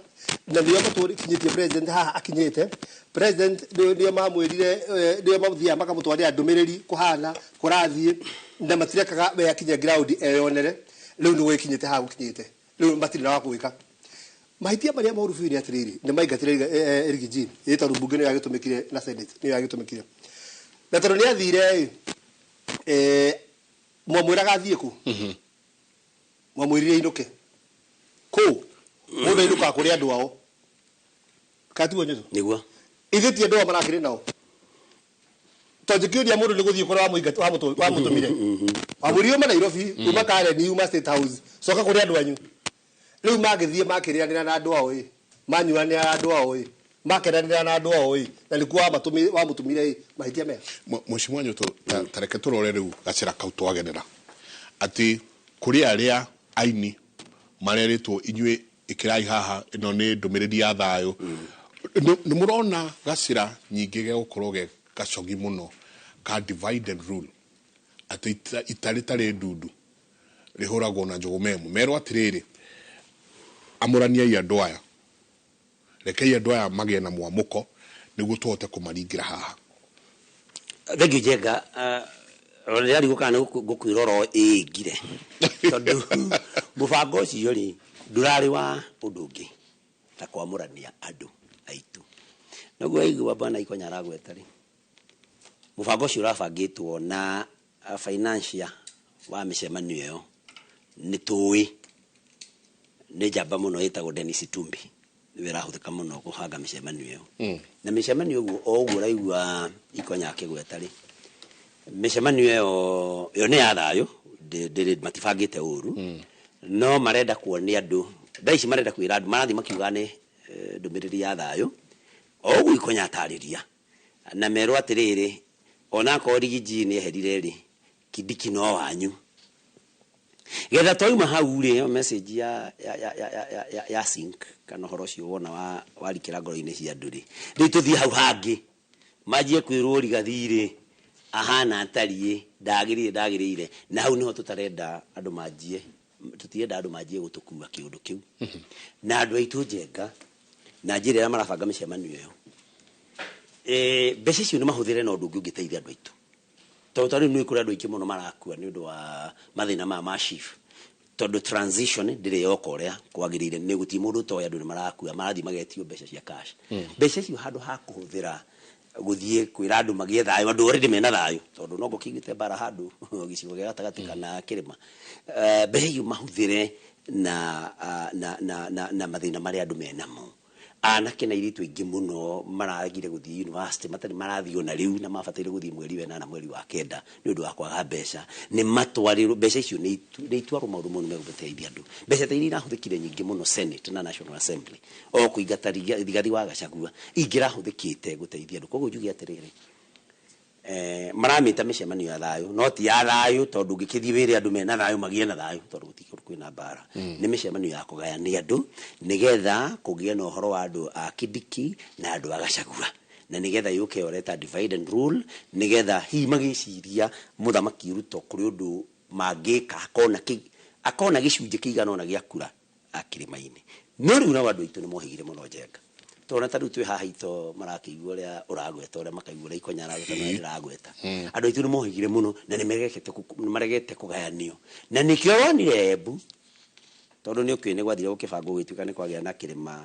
Speaker 2: na ndio maturi kinyitie president ha akinyite president ndio mamwirire ndio mamuthia makamutwarira ndumiriri kuhana kurathie na matirekaga we akinya ground eyonere riu ndio gwikinyite ha gukinyite riu matiri na wakwika mahitia maria marufu ni atiriri ni maigatire Rigiji eta rubunge ni yagitumikire na senate ni yagitumikire na toro ni athire mwamwira gathie ku mwamwirire inuke ku mundu inuka kuri andu ao katuo nyezo
Speaker 9: nigua
Speaker 2: ithe ti andu marakire nao tonjikiria mundu ni guthie kuri wa mutumire amurio ma Nairobi uma kare ni uma state house soka kuri andu anyu riu magithie makirianira na andu ao manyuanira na andu ao makeranira na andu ao na nikuwa wa mutumire mahitia me
Speaker 1: mushimwanyo to tareke turore riu gacira kauto agenera ati kuri aria aini mareritwo inyue ikirai haha ino ni ndumiriri ya thayo ni murona gacira nyingi ge gukorwo ge gacogi muno ka divide and rule ati itari ndudu rihoragwo na njogomemu mero atiriri amurania ya ndoya reke ya ndoya mage na mwamuko niguo tuhote kumaringira haha.
Speaker 9: Thegi Njenga rĩari gũkana gũkwĩrora ĩngire tondũ mũbango ũcio rĩ ndũrarĩ wa ũndũ ũngĩ ta kwamũrania andũ aitũ naguo aigua bwana Ikonya aragweta rĩ mũbango ũcio ũrabangĩtwo na financial wa mĩcemanio ĩyo nĩ tũĩ nĩ njamba mũno ĩtagwo Dennis Tumbi nĩwe rahũthĩka mũno kũhanga mĩcemanio ĩyo na mĩcemanio ũguo ũraigua Ikonya akĩgweta rĩ mĩcemanio ĩyo nĩ ya thayũ matifangĩte ũru no marenda kuonia andũ ndaici marenda kwĩra andũ marathi makiuga nĩ ndũmĩrĩri ya thayũ ũguo Ikonya atarĩria na merwo atĩrĩrĩ ona ko Rigiji nĩ eherire rĩ Kindiki no wanyu getha toima hau rĩ message ya sync kana horo cio wona warikira ngoro-inĩ cia andũ rĩ rĩu tũthiĩ hau hangĩ manjie kwĩrwo Rigathi ahana atariĩ ndagĩrĩire na hau niho tutarenda andũ manjie tutienda andũ manjie gũtukua kĩũndũ kĩu na andũ aitũ Njenga na njĩra ya marabanga mĩcemanio ĩyo mbeca icio nĩ mahũthĩre na ũndũ ũngĩ ũngĩteithia andũ aitũ tondũ rĩu nĩ kũrĩ andũ aingĩ mũno marakua nĩ ũndũ wa mathĩna ma chief tondũ transition ndĩrĩ yoka ũrĩa kwagĩrĩire nĩ gũtirĩ mũndũ ũtoĩ andũ nĩ marakua marathi magetio mbeca cia cash mbeca icio handũ ha kũhũthĩra gũthiĩ kwĩra andũ magĩe thayũ andũ already mena thayũ tondũ no gũkĩgĩte bara handũ gĩcigo gĩa gatagatĩ kana kĩrĩma mbeca icio mahũthĩre na mathĩna marĩa andũ menamo anake na iritu aingĩ mũno maragire gũthiĩ university matarĩ marathiĩ ona rĩu na mabataire gũthiĩ mweri wena na mweri wa kenda nĩ ũndũ wa kwaga mbeca nĩ matwarĩrwo mbeca icio nĩ itwarwo maũndũ mũno megũteithia andũ mbeca ta iria irahũthĩkire nyingĩ mũno Senate na National Assembly o kũingata Rigathi wa Gachagua ingĩrahũthĩkĩte gũteithia andũ koguo njuge atĩrĩrĩ maramĩta mĩcemanio ya thayũ no ti ya thayũ tondũ ũngĩkĩthiĩ wĩre andũ mena thayũ magĩe na thayũ tondũ gũtikĩrĩ kwĩna mbara nĩ mĩcemanio ya kũgayania andũ nĩgetha kũgĩe na ũhoro wa andũ a Kindiki na andũ a Gachagua na nĩgetha yũke oreta divide and rule nĩgetha hihi magĩciria mũthamaki Ruto kũrĩ ũndũ mangĩka akona gĩcunjĩ kĩigana ona gĩa kura akĩrĩma-inĩ no rĩu na andũ aitũ nĩ mohĩgire mũno Njenga tona ta rĩu twĩ haha ito marakĩigua ũrĩa ũragweta ũrĩa makaigua ũrĩa Ikonya aragweta na ndĩragweta andũ aitũ nĩ mohĩgire mũno na nĩ maregete kũgayanio na nĩkĩo wonire Embu tondũ nĩ ũkĩone gwathire gũkĩbangwo gũgĩtuĩka nĩ kwagĩa na kĩrĩma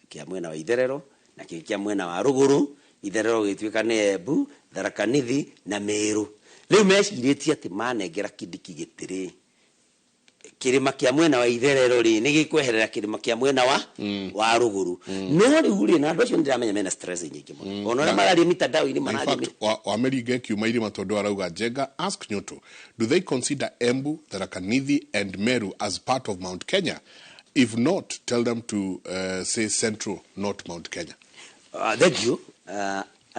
Speaker 9: kĩa mwena wa Itherero na kĩa mwena wa Rũgũrũ Itherero gĩtuĩka nĩ Embu Tharaka Nithi na Meru rĩu mecirĩtie atĩ manengera Kindiki gĩtĩrĩ kĩrĩma kĩa mwena wa Itherero rĩ nĩ gĩkweherera kĩrĩma kĩa mwena wa Rũgũrũ no rĩu rĩ na andũ acio ndĩramenya mena stress nyingĩ mũno ona mararia mitandao-inĩ mararia
Speaker 1: America kiuma irima tondũ arauga Njenga ask Nyuto do they consider Embu Tharaka Nithi and Meru as part of Mount Kenya if not tell them to say Central not Mount Kenya
Speaker 9: thank you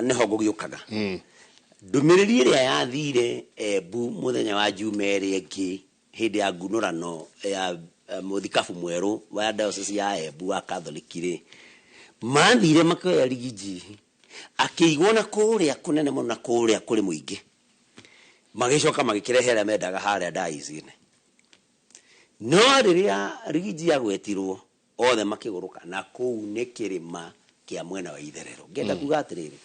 Speaker 9: neho gũgĩũkaga ndũmĩrĩri ĩrĩa yathire Embu mũthenya wa Jumerĩ ĩngĩ hĩndĩ ya ngunũrano ya mũthikabu mwerũ wa diocese ya Embu wa Catholic rĩ mathire makoya Rigiji akĩigwo na kũrĩa kũnene mũno na kũrĩa kũrĩ mũingĩ magĩcoka magĩkĩrehe arĩa mendaga harĩa diocese-inĩ no rĩrĩa Rigiji agwetirwo othe makĩgũrũka na kũu nĩ kĩrĩma kĩa mwena wa Itherero ngenda kuga atĩrĩrĩ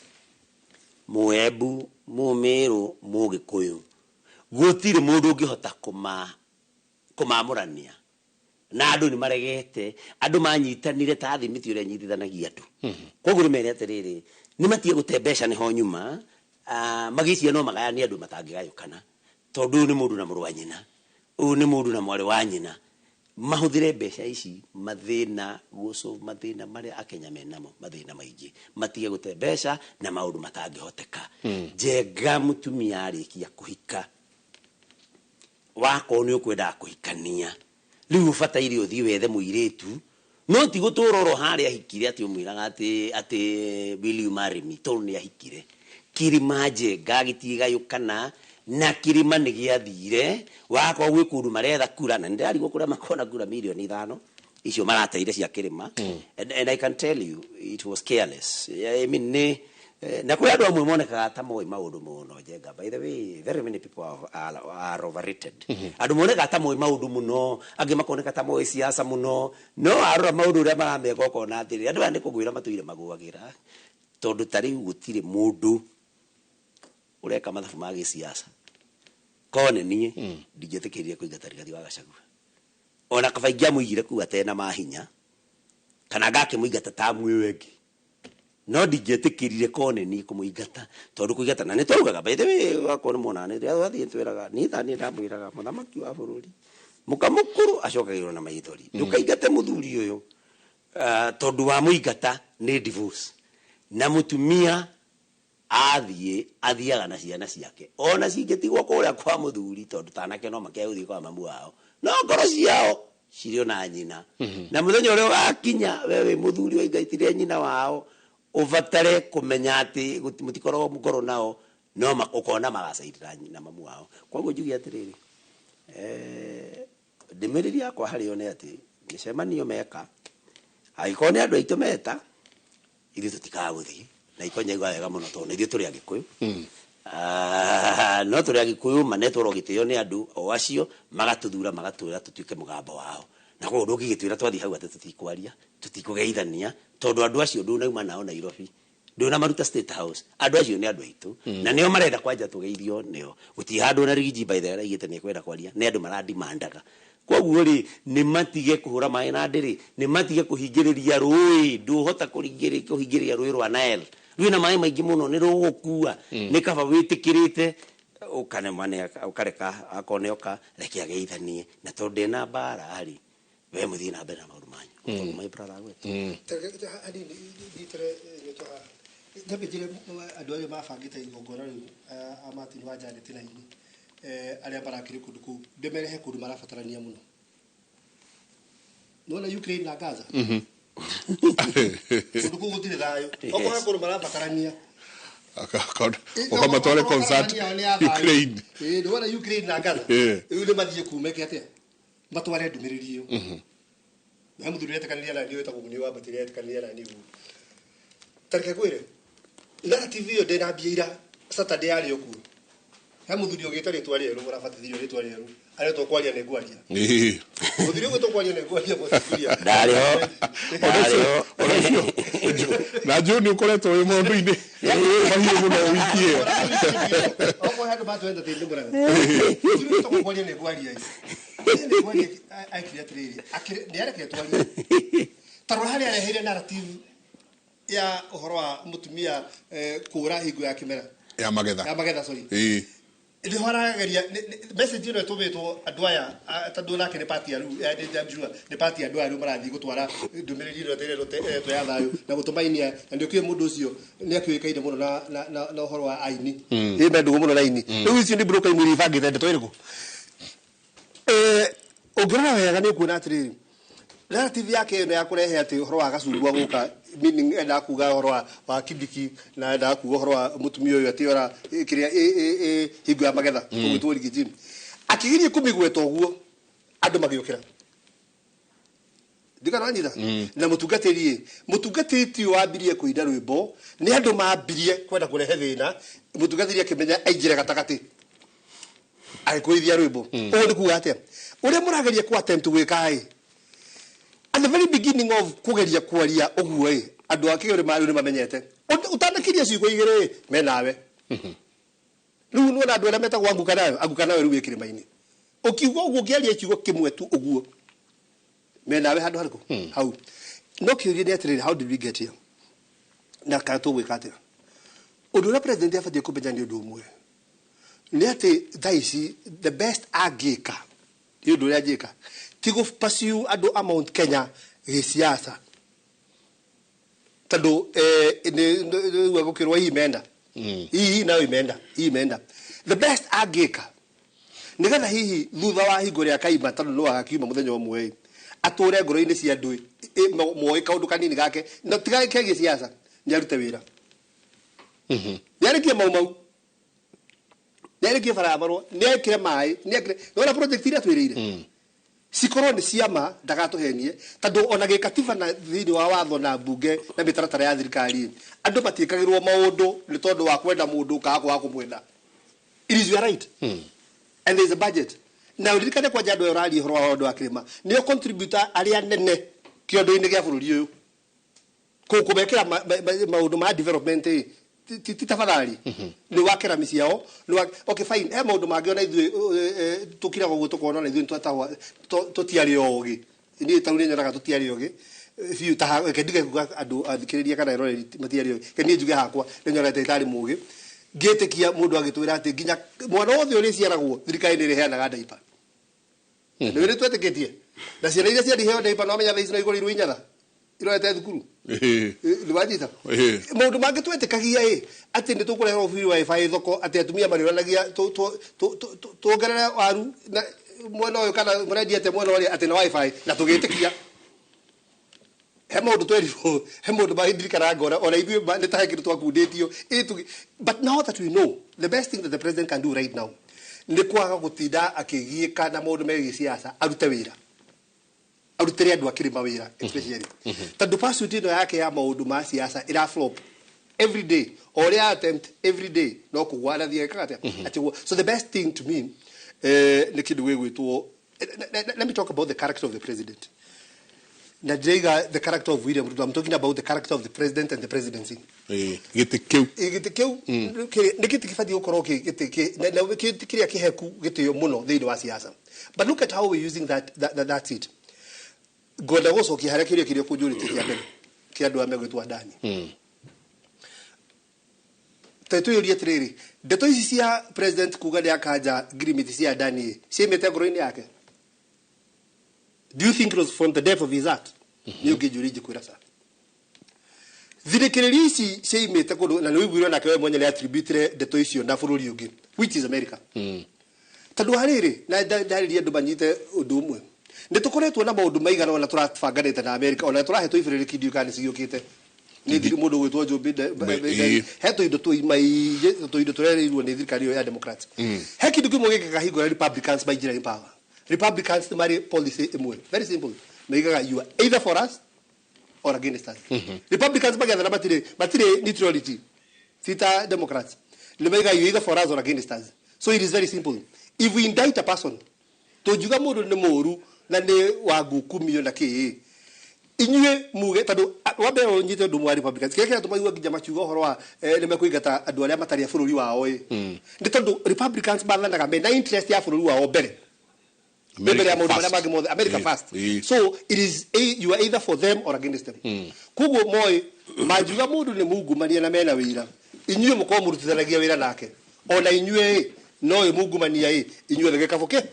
Speaker 9: Mũembu Mũmĩrũ Mũgĩkũyũ gũtirĩ mũndũ ũngĩhota kũmamũrania na andũ nĩ maregete andũ manyitanire ta thimiti ũrĩa nyitithanagia andũ koguo nĩ mere atĩrĩrĩ nĩ matige gũte mbeca nĩho nyuma magĩcia no magayanie andũ matangĩgayũkana tondũ ũyũ nĩ mũndũ na mũrũ wa nyina ũyũ nĩ mũndũ na mwarĩ wa nyina mahũthĩre mbeca ici mathĩna mathĩna marĩa Akenya menamo mathĩna maingĩ matige gũte mbeca na maũndũ matangĩhoteka Njenga mũtumia arĩkia kũhika wako nĩ ũkwenda kũhikania rĩu ũbataire ũthiĩ wethe mũirĩtu no ti gũtũũra oro harĩa ahikire atĩ ũmwĩraga atĩ will you marry me tondũ nĩ ahikire kĩrĩma Njenga gĩtigayũkana na kĩrĩma nĩ gĩathire wako gwĩ kũndũ maretha kura na nĩndarigwo kũrĩa makona kura milioni 5 icio marateire cia kĩrĩma and I can tell you it was careless I mean na kuri andu amwe monekaga ta moĩ maũndũ mũno Njenga. By the way, very many people are overrated. Andu monekaga ta moĩ maũndũ mũno, angĩ makoneka ta moĩ siasa mũno, no arora maũndũ ũrĩa marameka ũkona atĩrĩ andũ aya nĩ kũgwĩra matũire magwagĩra, tondũ ta rĩu gũtirĩ mũndũ ũreka mathabu ma gĩsiasa kone niĩ ndingĩtĩkĩrire kũingata Rigathĩ wa Gachagua, ona kaba ingĩamũigire kuga tena mahinya kana ngakĩmũingata tamu ĩyo ĩngĩ, no ndingĩtĩkĩrire kone niĩ kũmũingata tondũ kũingata na nĩ twarugaga by the way wakona mona nĩ athiĩ twĩraga niĩ thani ndamwĩraga mũthamaki wa bũrũri mũkamũkũrũ acokagĩrwo na maithori ndũkaingate mũthuri ũyũ tondũ wa mũingata nĩ divorce na mũtumia athiaga na ciana ciake ona cingĩtigwo kũrĩa kwa mũthuri tondũ tanake no makĩaya gũthiĩ kwa mamu wao no ngoro ciao cirĩ na nyina na mũthenya ũrĩa ũgakinya we wĩ mũthuri waingaitire nyina wao ũbatare kũmenya atĩ mũtikoragwo ngoro nao no ũkona magacairĩra nyina mamu wao. Koguo njuge atĩrĩrĩ ndũmĩrĩri yakwa harĩo nĩ atĩ mĩcemanio meka angĩkorwo nĩ andũ aitũ meta ithuĩ tũtikagũthiĩ na ikonyaigua wega mũno tondũ nĩ ithuĩ tũrĩ Agĩkũyũ no tũrĩ Agĩkũyũ manetworwo gĩtĩo nĩ andũ o acio magatũthura magatwĩra tũtuĩke mũgambo wao, na koguo ndũngĩgĩtwĩra twathiĩ hau atĩ tũtikwaria tũtikũgeithania tondũ andũ acio ndũnauma nao Nairobi ndũnamaruta State House, andũ acio nĩ andũ aitũ na nĩo marenda kwanja tũgeithio nĩo. Gũtirĩ handũ na Rigiji by the way aigĩte nĩ ekwenda kwaria, nĩ andũ marandimandaga. Koguo rĩ nĩ matige kũhũra maĩ na ndĩrĩ, nĩ matige kũhingĩrĩria rũĩ, ndũhota kũhingĩrĩria rũĩ rwa Nile rwĩ na maĩ maingĩ mũno nĩ rũgũkua nĩ kaba wĩtĩkĩrĩte ũkareka akoneoka reke ageithanie na tondũ ndĩna mbara rĩ we mũthiĩ na mbere na maũndũ manyu my brother gwetũ
Speaker 2: ndabĩtire andũ arĩa mabangĩte igongona rĩu a Martin wa Janet na ini arĩa marakĩrĩ kũndũ kũu ndĩmerehe kũndũ marabatarania mũno nona Ukraine na Gaza kũndũ kũu gũtirĩ thayũ okorwo kũndũ marabatarania
Speaker 1: Wakamatware concert Ukraine
Speaker 2: nona Ukraine na Gaza rĩu nĩ mathiĩ kumeke atĩa matware ndũmĩrĩri ĩyo na mũthuri etekanĩria na niĩ wĩtagwo Mũnyi wa Mbatĩria etekanĩria na niĩ tareke kwĩre na TV ĩyo ndĩrambia ira Saturday yarĩ okuo he mũthuri ũgĩte rĩtwa rĩerũ mũrabatithio rĩtwa rĩerũ aretwo kwaria nĩ ngwaria mũthuri ũgĩtwo kwaria nĩ ngwaria mũthuri
Speaker 9: ndarĩho
Speaker 1: na John ũkoretwo wĩ mũndũ-inĩ mahiũ mũno wiki ĩyo
Speaker 2: okorwo handũ matwenda tĩndĩ mũraga mũthuri ũgĩtwo kwaria nĩ ngwaria nĩ ngwaria aikire atĩrĩrĩ nĩ arekire twaria tarora harĩa areheire narrative ya ũhoro wa mũtumia kũra hingo ya kĩmera
Speaker 1: ya magetha
Speaker 2: sorry nĩ horageria message ĩno ĩtũmĩtwo andũ aya tondũ nake nĩ party ya rĩu njamjua nĩ party ya andũ aya rĩu marathiĩ gũtwara ndũmĩrĩri ĩno tũrĩa ya thayũ na gũtũmainia na nĩ ũkĩũĩ mũndũ ũcio nĩ akĩũĩkaine mũno na ũhoro wa aini ĩme ndũgũ mũno na aini rĩu icio nĩ broka imwe ibangĩte ndeto ĩrĩkũ ũngĩrora wega nĩ kuona atĩrĩrĩ narrative yake ĩno ya kũrehe atĩ ũhoro wa Gachagua gũka meaning enda kuga ũhoro wa Kibiki na enda kuga ũhoro wa mũtumia ũyũ atĩ ora kĩrĩa hingo ya magetha ũgĩtwo Rigiji akĩgirie kũmĩgweta ũguo andũ magĩũkĩra ndikana nyita na mũtungatĩri ti wambirie kũinda rwĩmbo nĩ andũ mambirie kwenda kũrehe thĩna mũtungatĩri akĩmenya aingĩre gatagatĩ agĩkũrithia rwĩmbo ũguo nĩ kuga atĩa ũrĩa mũrageria kũ attempt gwĩka at the very beginning of kugeria kwaria ũguo andũ akĩgere marĩ nĩ mamenyete utanakiria ciugo igĩrĩ me nawe rĩu nĩ andũ arĩa metagwo anguka nawe rĩu wĩkĩrĩ mainĩ ũkiuga ũguo ũkĩaria kiugo kĩmwe tu ũguo me nawe handũ harĩkũ hau no kĩũria nĩ atĩrĩrĩ how did we get here na kana tũgwĩka atĩa ũndũ ũrĩa president abatiĩ kũmenya nĩ ũndũ ũmwe nĩ atĩ thaa ici the best angĩka nĩ ũndũ ũrĩa angĩka tigo pursue ado amount Kenya gĩsiasa tondũ nĩ gũkĩrwo imenda hii nayo imenda the best angĩka nĩgetha hihi thutha wa hingo rĩa kaima tondũ no agakiuma mũthenya ũmwe atũre ngoro-inĩ cia andũ moĩ kaũndũ kanini gake na tigake gĩsiasa nĩ arute wĩra nĩarĩkie mau nĩarĩkie barabarwo nĩekĩre maĩ nĩekĩre nona project iria twĩrĩire cikorwo nĩ ciama ndagatũhenie tondũ ona gĩkatiba na thĩinĩ wa watho na mbunge na mĩtaratara ya thirikari andũ matiĩkagĩrwo maũndũ nĩ tondũ wa kwenda mũndũ kaga kũmwenda. It is your right. And there is a budget. Now ririkane kwa jandũ ũraria ũhoro wa ũndũ wa kĩrĩma nĩo contributor arĩa nene kĩondo-inĩ gĩa bũrũri ũyũ kũmekĩra maũndũ ma development titafadhali nĩ wakĩra mĩciao okay fine maũndũ mangĩ ona ithuĩ tũkiraga ũguo tũkona na ithuĩ tũtiarĩ ogĩ niĩ tarũ nĩ nyonaga tũtiarĩ ogĩ biũ ta ndige kuga andũ athikĩrĩria kana eroreri matiarĩ ogĩ ke niĩ njuge hakwa nĩ nyonete itarĩ mũgĩ ngĩtĩkia mũndũ agĩtwĩra atĩ nginya mwana wothe ũrĩa ciaragwo thirikari nĩ ĩreheanaga ndaipa nĩ wĩrĩ twetĩkĩtie na ciana iria ciarĩheo ndaipa no menya thaa ici no igũrĩirwo inyatha irorete thukuru nĩ wajita maũndũ mangĩ twetĩkagia atĩ nĩ tũkũreherwo free wifi thoko atĩ atumia marĩoranagia tuongerere waru mwena ũyũ kana mũrendia atĩ mwena ũrĩa atĩ na wifi na tũgĩtĩkia he maũndũ twerirwo he maũndũ magĩndirikana ngora ona ithuĩ nĩ ta he kĩndũ twakundĩtio but now that we know the best thing that the president can do right now nĩ kwaga gũtinda akĩgiĩka na maũndũ megiĩ siasa arute wĩra arutire andũ akĩrĩ mawĩra especially tondũ pursuit ĩno yake ya maũndũ ma siasa ĩra flop every day or attempt every day no kũgwana thia kagate so the best thing to me nĩ kĩndũ gĩgwĩtwo let me talk about the character of the president Nadrega, the character of William Ruto. I'm talking about the character of the president and the presidency.
Speaker 1: Gete keu.
Speaker 2: Nikiti kifadi okoroke gete na kiri akiheku gete yo muno thĩinĩ wa siasa. But look at how we're using that seat. Goda goso kihara kiri kujurity kia mbere. Kia andũ amegwĩtwo ndani. Tetu yuri atiriri. Ndeto ici cia president kuga nĩ akaja agreement cia ndani. Ciemete ngoro-inĩ yake. Do you think it was from the depth of his heart? You get your kurasa. Thirikĩrĩria ici ciaimĩte kũndũ na nĩ wĩiguire nake we mwenye nĩ attribute ndeto icio na bũrũri ũngĩ which is America. Tondũ harĩrĩ na ndarĩria andũ manyite ũndũ ũmwe. Nĩ tũkoretwo na maũndũ maigana ona tũrabanganĩte na America ona tũrahetwo ibĩrĩrĩki ndiũka nĩ cigĩũkĩte. Nĩ thiri mũndũ gwĩtwo Joe hetwo indo tũrereirwo nĩ thirikari ĩyo ya Democrats. He kĩndũ kĩmwe gĩkahingũra Republicans maingĩra in power. Republicans marry policy imwe. Very simple. You are either for us or against us. Republicans magatha matire neutrality. Sita Democrats. You either for us or against us. So it is very simple. If we indict a person, to juga mundu ni moru na ni wagu kumio na ke. Inyue muge tado wabe onyite ndu mwa Republicans. Keke atumaigwa kijama chugo horo wa ni mekuigata andu aria matari bũrũri wao Ndi tado Republicans balanaga me na interest ya bũrũri wao mbere. America first. So it is you are either for them or against them. Kugo moi majuga mundu ni mungumania na mena wira. Inyue muko murutithanagia wira nake. Ona inyue no mungumania inyue thegeka foke.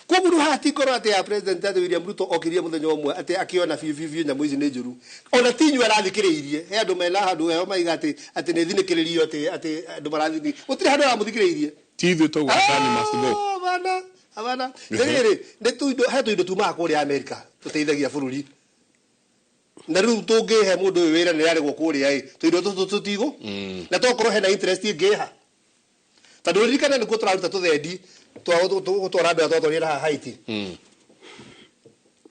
Speaker 2: Kugo hati koro ate ya president ate William Ruto okiria muthenya omwe ate akiona fiu nyamu ici ni njuru. Ona tinyue arathikiriirie. He andu mena handu he maigate ate ne thinikiririo ate andu marathini. Utire handu aramuthikiriirie.
Speaker 1: Tithu to gwathani masibo.
Speaker 2: Bana Avana, heto indo tumaga kũrĩa America tũteithagia bũrũri. Na rĩu tũngĩhe mũndũ ũyũ wĩra nĩ yarĩgwo kũrĩa tũindo tũtigo na tokorwo hena interest ĩngĩha. Tondũ ririkana nĩkuo tũraruta tũthendi twara andũ atwatwarire na Haiti.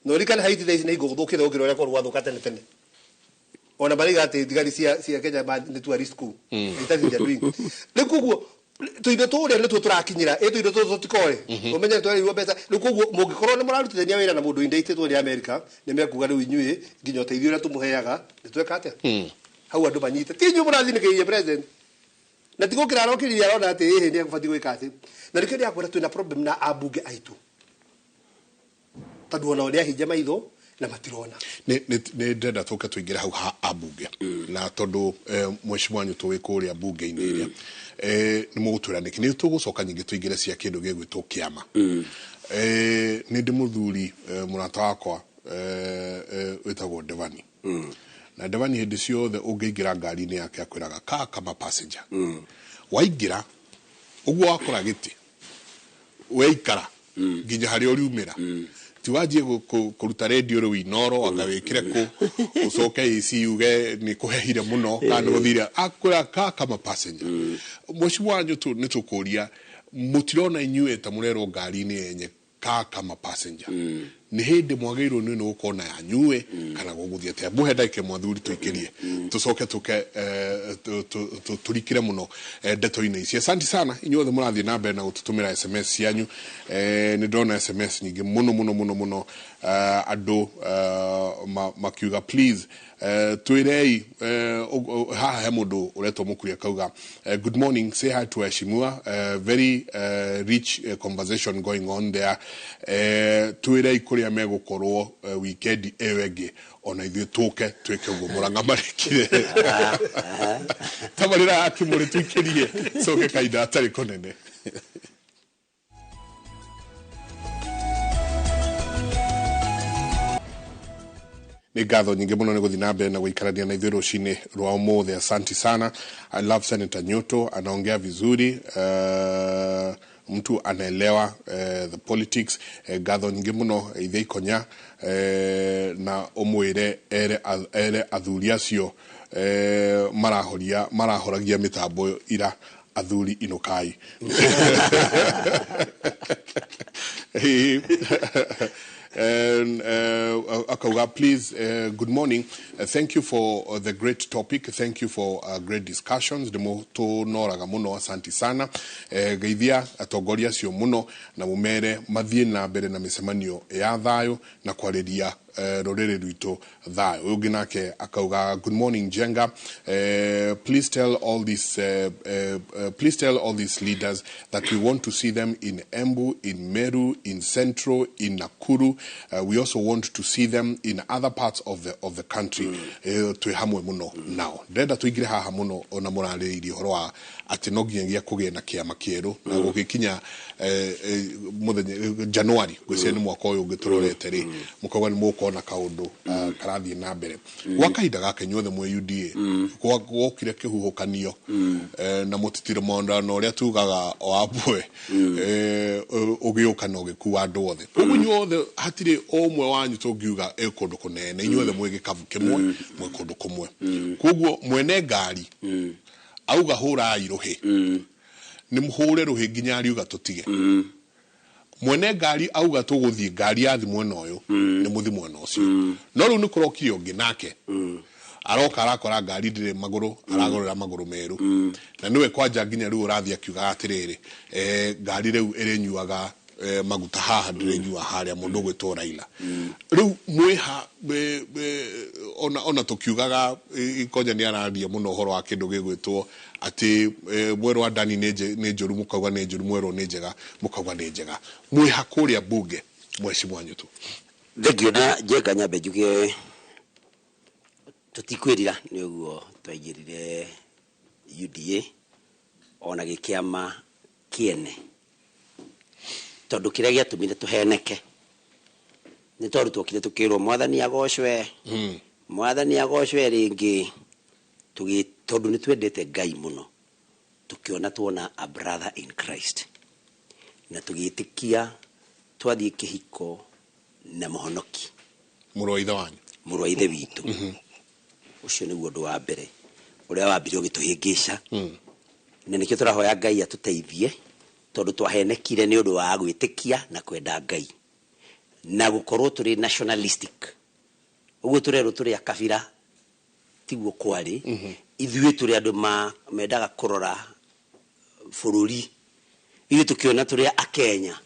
Speaker 2: No ririkana Haiti thaa ici nĩ igũthũkĩra ũkĩra ũrĩa korwo gwathũka tene. Ona mariga atĩ thigari cia Kenya nĩ tourist school. Itathi njadui. Nĩ kuguo tuindo tũrĩa nĩ tũrakinyira tuindo tũtikoe ũmenye twarirwo mbeca rĩu koguo mũngĩkorwo nĩ mũrarutithania wĩra na mũndũ indĩtĩtwo nĩ America nĩ mekuga rĩu inyuĩ nginya ũteithio ũrĩa tũmũheaga nĩ tweka atĩa hau andũ manyite ti inyuĩ mũrathinĩkĩrĩria president na ti gũkĩra arokĩrĩria arona atĩ ĩhĩ nĩ agũbatiĩ gwĩka atĩ na nĩkĩo ndĩakwĩra twĩna problem na ambunge aitũ tondũ ona nĩ ahinja maitho na matirona
Speaker 1: nĩ ndenda tũke tũingĩre hau ha ambunge na tondũ mheshimiwa nyũ tũwĩ kũrĩa mbunge-inĩ ĩrĩa nĩ mũgũtwĩra nĩkĩ nĩ tũgũcoka nyingĩ tũingĩre cia kĩndũ gĩgwĩtwo kĩama nĩ ndĩ mũthuri mũrata wakwa wĩtagwo Devani na Devani hĩndĩ ciothe ũngĩingĩra ngari-inĩ yake akwĩraga kama passenger waingĩra ũguo wakora gĩtĩ weikara nginya harĩa ũriumĩra tiwanjie kũruta radio rĩu inoro anga wĩkĩre kũ ũcoke AC uge nĩ kũhehire mũno kana gũthira akwĩra kama passenger mheshimiwa nyũ nĩ tũkũria mũtirona inyuĩ ta mũrerwo ngari-inĩ yenye kama passenger ni hindi mwagiro ni no kona ya nyue kana guguthia te buhe ndaike mwathuri tuikirie tucoke tuke turikire muno ndeto-ine ici. Asante sana inyuothe murathie na mbere na gututumira SMS yanyu. Ni ndona SMS nyingi muno andu makiuga please twirei haha he mundu uretwo mukuria kauga good morning, say hi to Eshimua, very rich conversation going on there. Twirei kuria megukorwo weekend ewege ona ithuĩ tũke twĩke ũguo Mũrang'a marĩkire tamarĩra akĩmũrĩ twĩkĩrie coke kahinda atarĩ kũnene. Ni ngatho nyingĩ mũno nĩ gũthiĩ na mbere na gũikarania na ithuĩ rũcinĩ rwa ũmũthĩ. Asante sana. I love Senator Nyoto, anaongea vizuri, mtu anaelewa the politics. Ngatho nyingĩ mũno Ithe Ikonya na ũmwĩre ere athuri acio marahoragia mĩtambo ira athuri inukai. And Akauga, please, good morning. Thank you for the great topic. Thank you for great discussions. Demo to noraga muno, asante sana. Geithia atongoria cio muno na mumere mathie na mbere na micemanio ya thayo na kwariria rorere rwito thayo. Uyu ginake akauga, good morning Jenga. Please tell all these leaders that we want to see them in Embu, in Meru, in Central, in Nakuru. We also want to see them in other parts of the country. Twe hamwe muno now. Ndenda tuigire haha muno ona murarĩrĩirie horo wa atĩ no nginyagia kũgĩa na kĩama kĩerũ na gũgĩkinya mũthenya January gwĩciria nĩ mwaka ũyũ ũngĩtũrorete rĩ mũkauga nĩ mũkuona kaũndũ karathiĩ na mbere gwa kahinda gake inyuothe mwĩ UDA gwokire kĩhuhũkanio na mũtitiro maũndano ũrĩa tugaga o abwe ũgĩũka na ũgĩkuua andũ othe ũguo inyuothe hatirĩ ũmwe wanyu tũngiuga kũndũ kũnene inyuothe mwĩ gĩkabu kĩmwe mwĩ kũndũ kũmwe koguo mwene ngari auga hura iruhi ni muhure ruhi nginya ariuga tutige mwene ngari auga tuguthie ngari yathi mwena uyu ni muthi mwena ucio no riu ni kurokire ungi nake aroka arakora ngari ndire maguru aragorera maguru meru na niwe kwanja nginya riu urathia kiuga atiriri ngari riu irinyuaga maguta haha ndirenyua haria mundu gwitwo Raila riu mwiha ona tukiugaga Ikonya ni araria muno horo wa kindu gigwitwo ati mweru andani ni njuru mukauga ni njuru mweru ni njega mukauga ni njega mwiha kuria bunge Mheshimiwa Nyoto.
Speaker 9: Thegio na Jenga nyambe njuge tutikwirira ni uguo twaigirire UDA ona gikiama kiene tondu kiria giatumire tuheneke ni tondu twokire tukirwo mwathani agocwe mwathani agocwe ringi tondu ni twendete Ngai muno tukiona tuona a brother in Christ na tugitikia twathie kihiko na muhonoki
Speaker 1: murwa ithe wanyu
Speaker 9: murwa ithe witu ucio ni undu wa mbere uria wambire ugituhingisha na nikio turahoya Ngai atuteithie tondu twahenekire ni undu wa gwitikia na kwenda Ngai na gukorwo turi nationalistic uguo turero turi akabira tiguo kwari ithuĩ turi andu mendaga kurora bururi ithuĩ tukiona turi akenya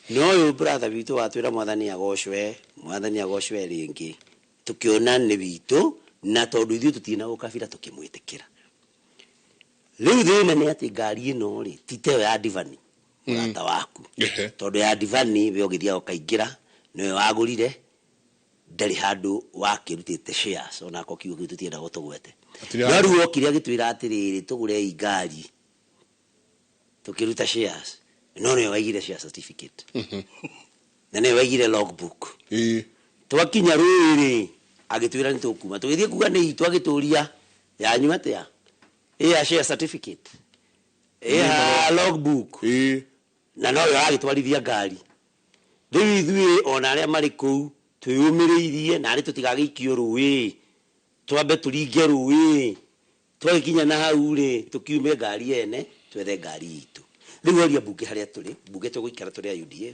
Speaker 9: no uyu brother witu watwira mwathani agocwe ringi tukiona ni witu na tondu ithuĩ tutina gukabira tukimwitikira riu thina ni ati ngari ino ri titeo ya Divani murata waku tondu ya Divani we ugithia ukaingira niwe wagurire ndari handu wakirutite shares ona ko kiugo tutienda gutugwete riu okiria gitwira atiriri tugure ngari tukiruta shares no niwe waigire share certificate na niwe waigire logbook twakinya ruri agitwira ni tukuma tugithie kuga ni itu agituria yanyu atia share certificate logbook na no agitwarithia ngari riu ithuĩ ona aria mari kuu twiyumiriirie na ari tutigagikio ruwi twambe turinge ruwi twakinya na hau ri tukiume ngari ene twethe ngari itu riu oria bunge haria turi bunge tuguikara turi UDA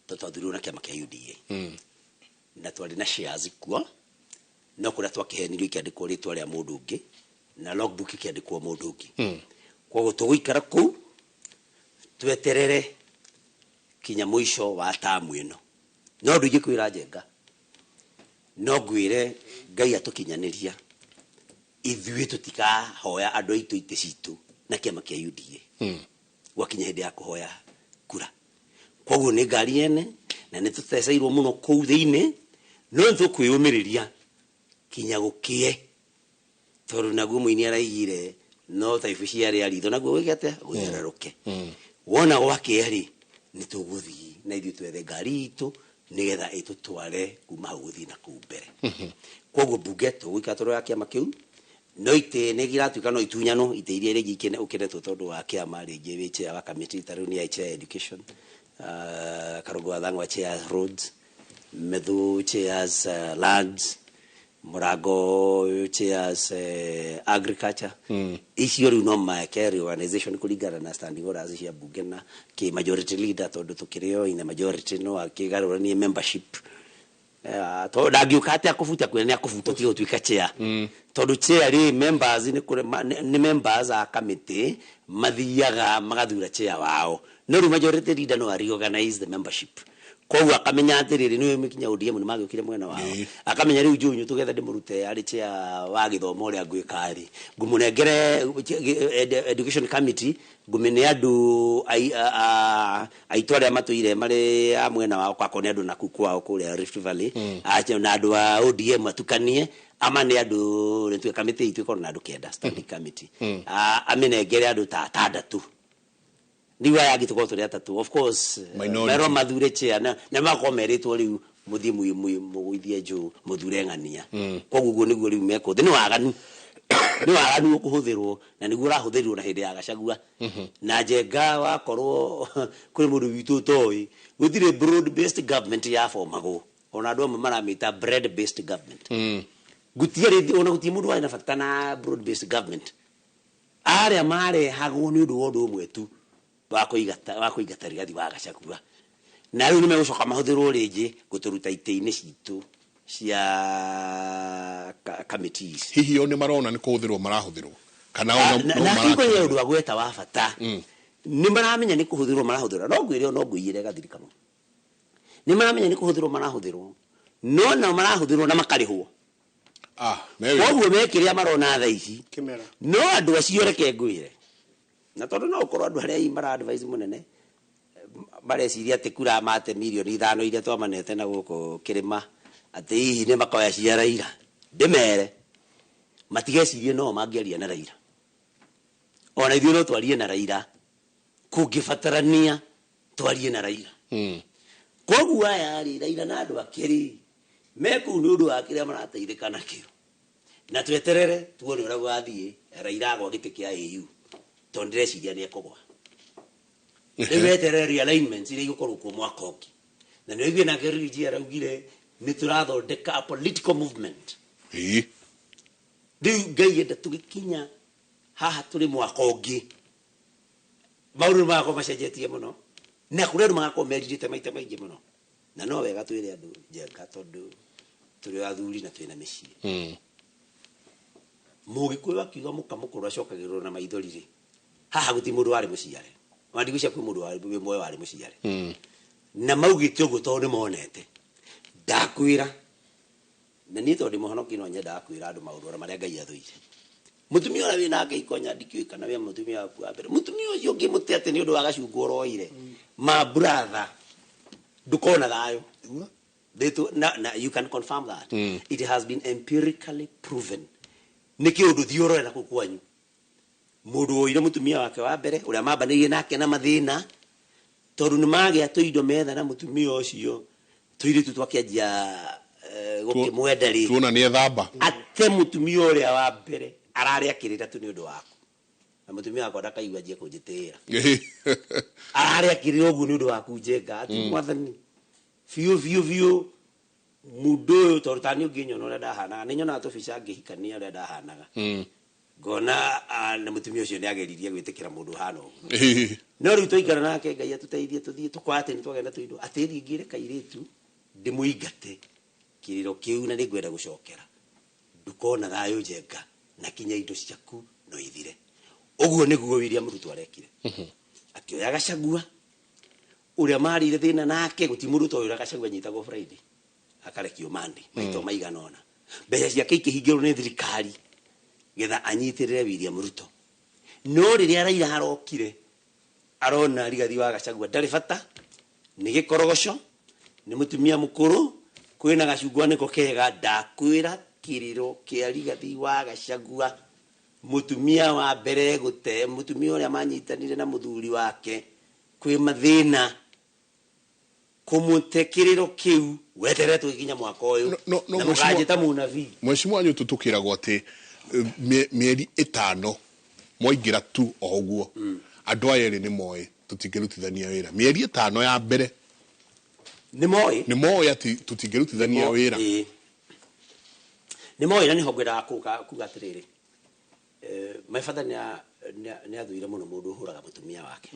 Speaker 9: twathurwo na kiama kia UDA na twari na shares kuo no kuria twakihenirio ikiandikwo ritwa ria mundu ungi na logbook ikiandikwo mundu ungi koguo tuguikara ku tweterere kinya mwisho wa tamu ino no ndu igikwira Njenga no gwire Ngai atukinyaniria ithuĩ tutikahoya andũ aitũ ite citũ na kiama kia UDA gwakinya hĩndĩ ya kuhoya kura koguo nĩ ngari ene na nĩ tũteceirwo mũno kũu thĩinĩ no tũkwĩyũmĩrĩria kinya gũkie tondũ naguo mũini araigire no taibu cia rĩa ritho naguo gĩgate gũthererũke wona gwakĩa rĩ nĩ tũgũthiĩ na ithuĩ twethe ngari itũ nigetha ĩtũtware kuma hau gũthiĩ na kũu mbere koguo mbunge tũgũikara tũrĩ ya kĩama kĩu no ite nĩ giratuĩka no itunyano ite iria rĩngĩ ikene ũkenetwo tondũ wa kĩama rĩngĩ wĩche wa committee tarĩu nĩ aiche education Karongo Wathang'wa chairs roads Methu chairs lands Mũrango chairs agriculture icio rĩu no make reorganization kũringana na standing orders cia mbunge na kĩ majority leader tondũ tũkĩrĩo ina majority no akĩgarũrania membership to ndagiuka ati akufuta kwene akufuta tiyo tuika chair tondu chair ri members ni members a committee mathiaga magathura chair wao no ri majority leader no reorganize the membership koguo akamenya atiriri niwe mikinya ODM ni magiukire mwena wao akamenya riu junyu tugetha ndimurute ari chair wa githomo ria ngwikari ngumunengere education committee ngumene andu aitware matuire mari a mwena wao kwakone andu na kukwao kuria Rift Valley na andu a ODM atukanie ama ni andu nitwe committee itwe na andu kenda standing committee amenengere andu ta tandatu niwa yagi tuko turi atatu of course mero mathure chair na makomeritwo riu muthi muithie nju muthure ngania koguo niguo riu meko thini waganu ni waganu kuhuthirwo na niguo rahuthirwo na hindi ya Gachagua na Njenga wakorwo kuri mundu witu toi guthire broad based government ya formago ona andu amwe maramita bread based government gutiari ona guti mundu wa na fakta na broad based government aria mare hagwo ni undu wondu umwe tu wakuigata rigathi wa Gachagua na riu nimegucoka mahuthirwo ringi guturuta ite-ini citu cia committees
Speaker 1: hihi oni marona ni kuhuthirwo marahuthirwo kana
Speaker 9: ona no marakwo undu wa gweta wa bata ni maramenya ni kuhuthirwo marahuthirwo no ngwire no ngwire gathirikano ni maramenya ni kuhuthirwo marahuthirwo no na marahuthirwo na makarihwo koguo mekiria marona tha ici no andu acio reke ngwire na tondu no ukorwo andu aria mara advice munene mareciria ati kura mate milioni 5 iria twamanete na guko kirima ati hihi ni makoya cia Raila ndimere matigecirie no mangiaria na Raila ona ithuĩ no twarie na Raila kungibatarania twarie na Raila koguo aya ri Raila na andu akiri meku ni undu wa kiria marateithĩka nakio na tweterere tuone ũrĩa gwathie Raila agwa gĩtĩ kĩa AU tondire ciria ni ekogwa nĩweterere alignments iria igũkorwo kuo mwaka ũngĩ na nĩ igwe na Gerigi araugire nĩ tũrathondeka a political movement rĩu Ngai enda tũgĩkinya haha tũrĩ mwaka ũngĩ maũndũ magako macenjetie mũno na kũrĩ andũ magako meririte maita maingĩ mũno na no wega twĩre andũ Njenga tondũ tũrĩ athuri na twĩna mĩciĩ mũgĩkũyũ akiuga mũkamũkũrũ acokagĩrwo na maithori rĩ haha guti mundu wari muciare wandigusha kwi mundu wari mwe wari muciare na maugite uguo tondu monete ndakwira na ni tondu muhonoki no nyenda akwira andu maundu maria Ngai athuire mutumia ora wina Ngai konya ndikui kana we mutumia waku wa mbere mutumia ucio ngi mutete ni undu wa Gachagua roire ma brother ndukona thayo you can confirm that it has been empirically proven niki undu thioro na kukwanyu mundu oire mutumia wake wa mbere uria mambanirie nake na mathina tondu ni magĩa tũindo metha na mutumia ũcio tũiritu twakianjia gũkĩmwenda rĩ
Speaker 1: tuona nĩ ethamba
Speaker 9: ate mutumia ũrĩa wa mbere ararĩ akĩrĩra tu nĩ ũndũ waku na mutumia wakwa ndakaigua njie kũnjĩtĩĩra ararĩ akĩrĩra ũguo nĩ ũndũ waku Njenga ati mwathani biũ mundu ũyũ tondu tani ũngĩnyona ũrĩa ndahanaga nĩ nyonaga tũbica ngĩhikania ũrĩa ndahanaga ngona na mutumia ucio ni ageririe gwitikira mundu hano no riu toikara nake Ngai atuteithie tuthie tukwate ni twagenda tuindo atiri ngire kairitu ndimuingate kiriro kiu na ningwenda gucokera ndukona thayo njenga na kinya indo ciaku no ithire uguo niguo William Ruto arekire akioya Gachagua uria marire thina nake gutimuruto uria Gachagua nyitagwo Friday akarekio Monday maito maiganona mbeca ciake ikihingirwo ni thirikari getha anyitirire William Ruto no riria Raila harokire arona Rigathi wa Gachagua ndari bata ni gikorogoco ni mutumia mukuru kwina gacungwa niko kega ndakwira kiriro kia Rigathi wa Gachagua mutumia wa mbere gute mutumia uria manyitanire na muthuri wake kwi mathina kumutekiriro kiu wetere tukinya mwaka uyu na mukajita munavi
Speaker 1: mheshimiwa wanyu tutukiragwo ati mieri 5 moingira tu oguo andu ayeri ni moe tutingirutithania wira mieri 5 ya mbere
Speaker 9: ni moe
Speaker 1: ati tutingirutithania wira
Speaker 9: ni moe na ni hongwera kuga atiriri my father ni athuire muno mundu huraga mutumia wake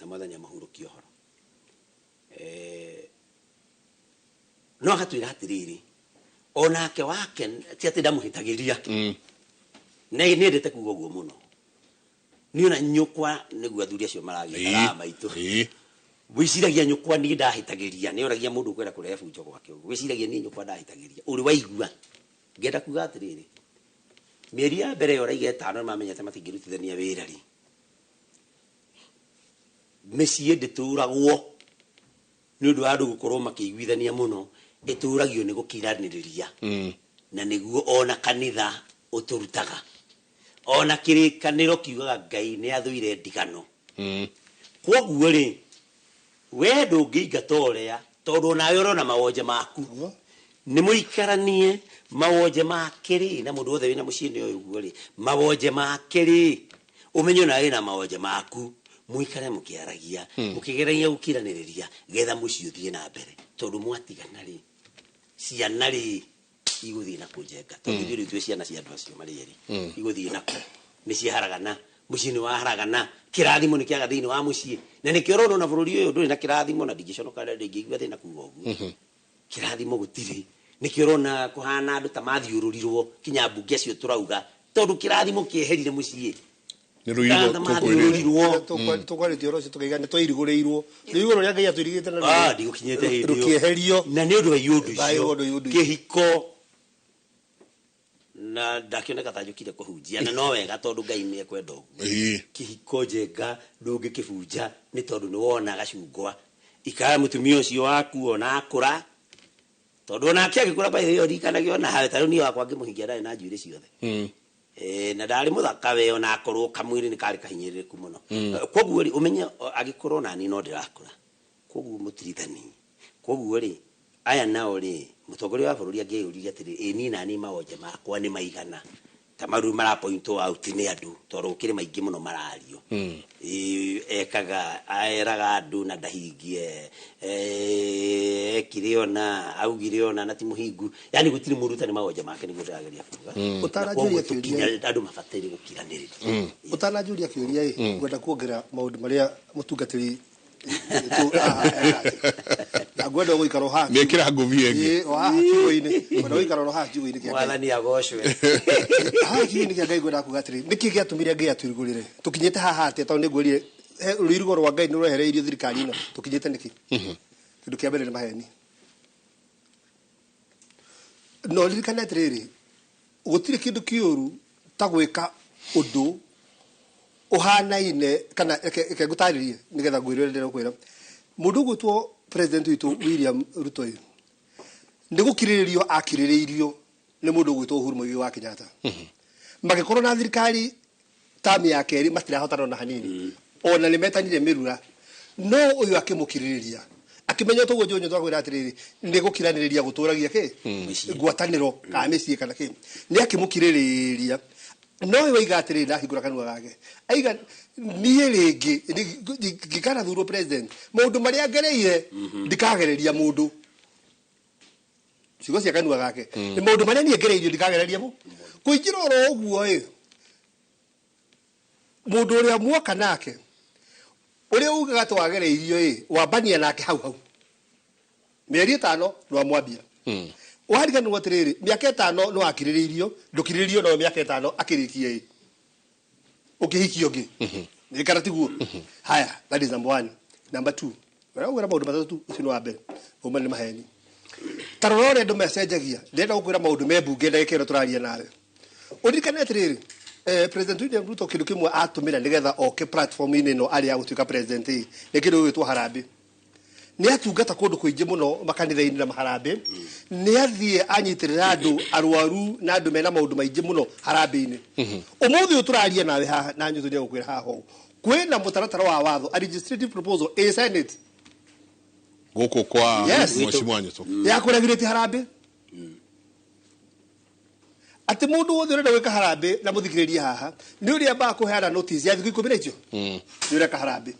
Speaker 9: na mwathani amahurukio horo no akatwira atiriri onake wake ti ati ndamuhitagiria ne ndete kuga uguo muno ni ona nyukwa niguo athuri acio maragia maitu wiciragia nyukwa ni ndahitagiria ni oragia mundu kwera kurefu njogo gwake wiciragia ni nyukwa ndahitagiria uri waigua ngenda kuga atiriri mieri ya mbere oraiga 5 mamenyete matingirutithania wira ri mesie ndituragwo ni undu andu gukorwo makiguithania muno ituragio ni gukiraniriria na niguo ona kanitha uturutaga ona kirikaniro kiugaga Ngai ni athuire ndigano kwoguo ri we ndungĩingata ũrĩa tondu nawe urona mawonje maku ni muikaranie mawonje makiri na mundu othe wina muciini uyu guo ri mawonje makiri umenyo nawe na mawonje maku muikare mukiaragia mukigeragia gukiraniriria getha muci uthie na mbere tondu mwatigana ri ciana ri iguthie na kujenga tondu ri tue ciana cia andu acio mari eri iguthie na ni ciharagana muciini wa haragana kirathimo ni kiaga thiini wa mucii na ni kiorona na bururi uyu nduri na kirathimo na ndigiconoka ndingigua thina kuga uguo kirathimo gutiri ni kiorona kuhana andu ta mathiururirwo kinya mbunge acio turauga tondu kirathimo kieherire mucii
Speaker 1: ni ruigo
Speaker 2: tukwarite oro tukiga ni twairigurirwo ruigo ria Ngai atwirigite na
Speaker 9: ndigukinyete hindi
Speaker 2: rukieherio
Speaker 9: na ni undu wa iundu kihiko na ndakioneka ta njukire kuhunjia na no wega tondu Ngai ni ekwenda uguo kihiko njenga ndungi kibunja ni tondu ni wona gacungwa ikara mutumia ucio waku ona akura tondu ona akiagikura ba iyo rikanagio na hawe taru ni wakwa ngimuhingia ndari na njuire ciothe na ndari muthaka we ona akorwo kamwiri ni kari kahinyiriku muno kwoguo ri umenya agikorwo nani no ndirakura kwoguo mutirithani kwoguo ri aya nao ri mutongoria wa bururi angiyuriria atiri ni nani mawonje makwa ni maigana tamaru mara point out ni andu tondu ukiri maingi muno marario ekaga aeraga andu na ndahingie kiriona augiriona na timuhingu yani gutiri murutani mawonje make ni gutarageria kuga
Speaker 2: utarajuria kiuria
Speaker 9: andu mabatiri gukiraniriria
Speaker 2: utanajuria kiuria ngwenda kuongera maundu maria mutungatiri agwenda guikaro ha
Speaker 1: ni kira nguvie ngi
Speaker 2: wa kiuini ngwenda guikaro ha kiuini kia
Speaker 9: mwathani agocwe
Speaker 2: ha kiuini kia Ngai ngwenda kugatiri niki giatumire Ngai aturigurire tukinyete haha ati tondu ngwirire ruirugo rwa Ngai nurehereirio thirikari ino tukinyete niki kindu kia mbere ni maheni no lirikana atiriri gutire kindu kiuru ta gwika undu uhanaine kana eke gutaririe nigetha ngwirire ndero kwira mundu gutwo president witu William Ruto ndigukiriririo akiriririo ni mundu gwitwo Uhuru Muigai wa Kenyatta magikorwo na thirikari tami ya keri matirahotana na hanini ona ni metanire mirura no uyu akimukiririria akimenya to gwojo nyo gwira atiriri ndigukiraniria guturagia ke ngwataniro ka mecii kana ke ni akimukiririria no waiga atiriri na hingura kanua gake aiga niye ringi ngikana thuro president mundu maria ngereire ndikagereria mundu cigo cia kanua gake ni mundu maria nie ngereirio ndikagereria mu kuingira oro uguo mundu uria muoka nake uria ugaga twagereirio wambania nake hau mieri 5 no mwambia wariganwo atiriri miaka 5 no akiriririo ndukiriririo no miaka 5 akirikie ukihikio ngi ni karatiguo haya that is number 1 number 2 wala ugera maundu matatu ucio wa mbere uma ni maheni tarorore ndu mesenjagia ndenda gukwira maundu me bunge na ikero turaria nawe urikane atiriri President William Ruto kindu kimwe atumira nigetha oke platform ine no ari agutuika president ni kindu gwitwo harambe ni atungata kundu kuingi muno makanitha-ini na maharambe ni athie anyitirira andu arwaru na andu mena maundu maingi muno harambe-ini umuthi uturaria nawe haha na nyuturia gukwira haha kwina mutaratara wa watho a legislative proposal a senate
Speaker 1: goko kwa mheshimiwa Nyuto
Speaker 2: ya kuragiriti harambe ati mundu wothe urenda gwika harambe na muthikiriria haha ni uria ba kuheana notice ya thiku 10 icio ni uria ka harambe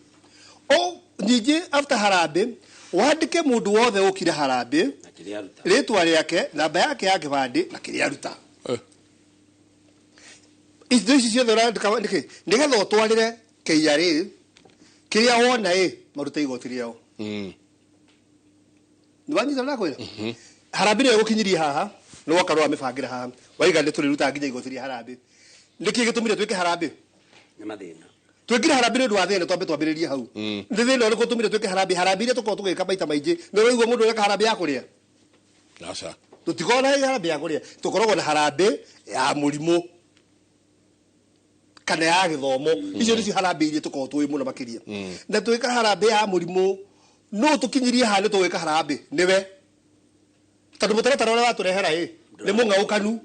Speaker 2: o nyingi after harambe wandike mundu wothe ukire harambe ritwa riake namba yake ya kibandi na kiria ruta ici ciothe urandika nigetha utwarire KRA kiria wona maruta igoti riao ni wanyita na kwira harambe ni gukinyiria haha no wakarwa mibangira haha waigande turiruta nginya igoti ria harambe niki gitumire twike harambe
Speaker 9: ni mathina
Speaker 2: twikire harambe ni ndwathene twambiriria hau ndithina uri gutumire twike harambe harambe tuko tugika maita maingi no wigwo mundu ureka harambe ya kuria
Speaker 1: acha
Speaker 2: tutikona harambe ya kuria tukoragwo na harambe ya murimu kana ya githomo icio nicio harambe iria tuko twi muno makiria na twika harambe ya murimu no tukinyirie hali twika harambe niwe tondu mutaratara uria waturehera ni mungaukanu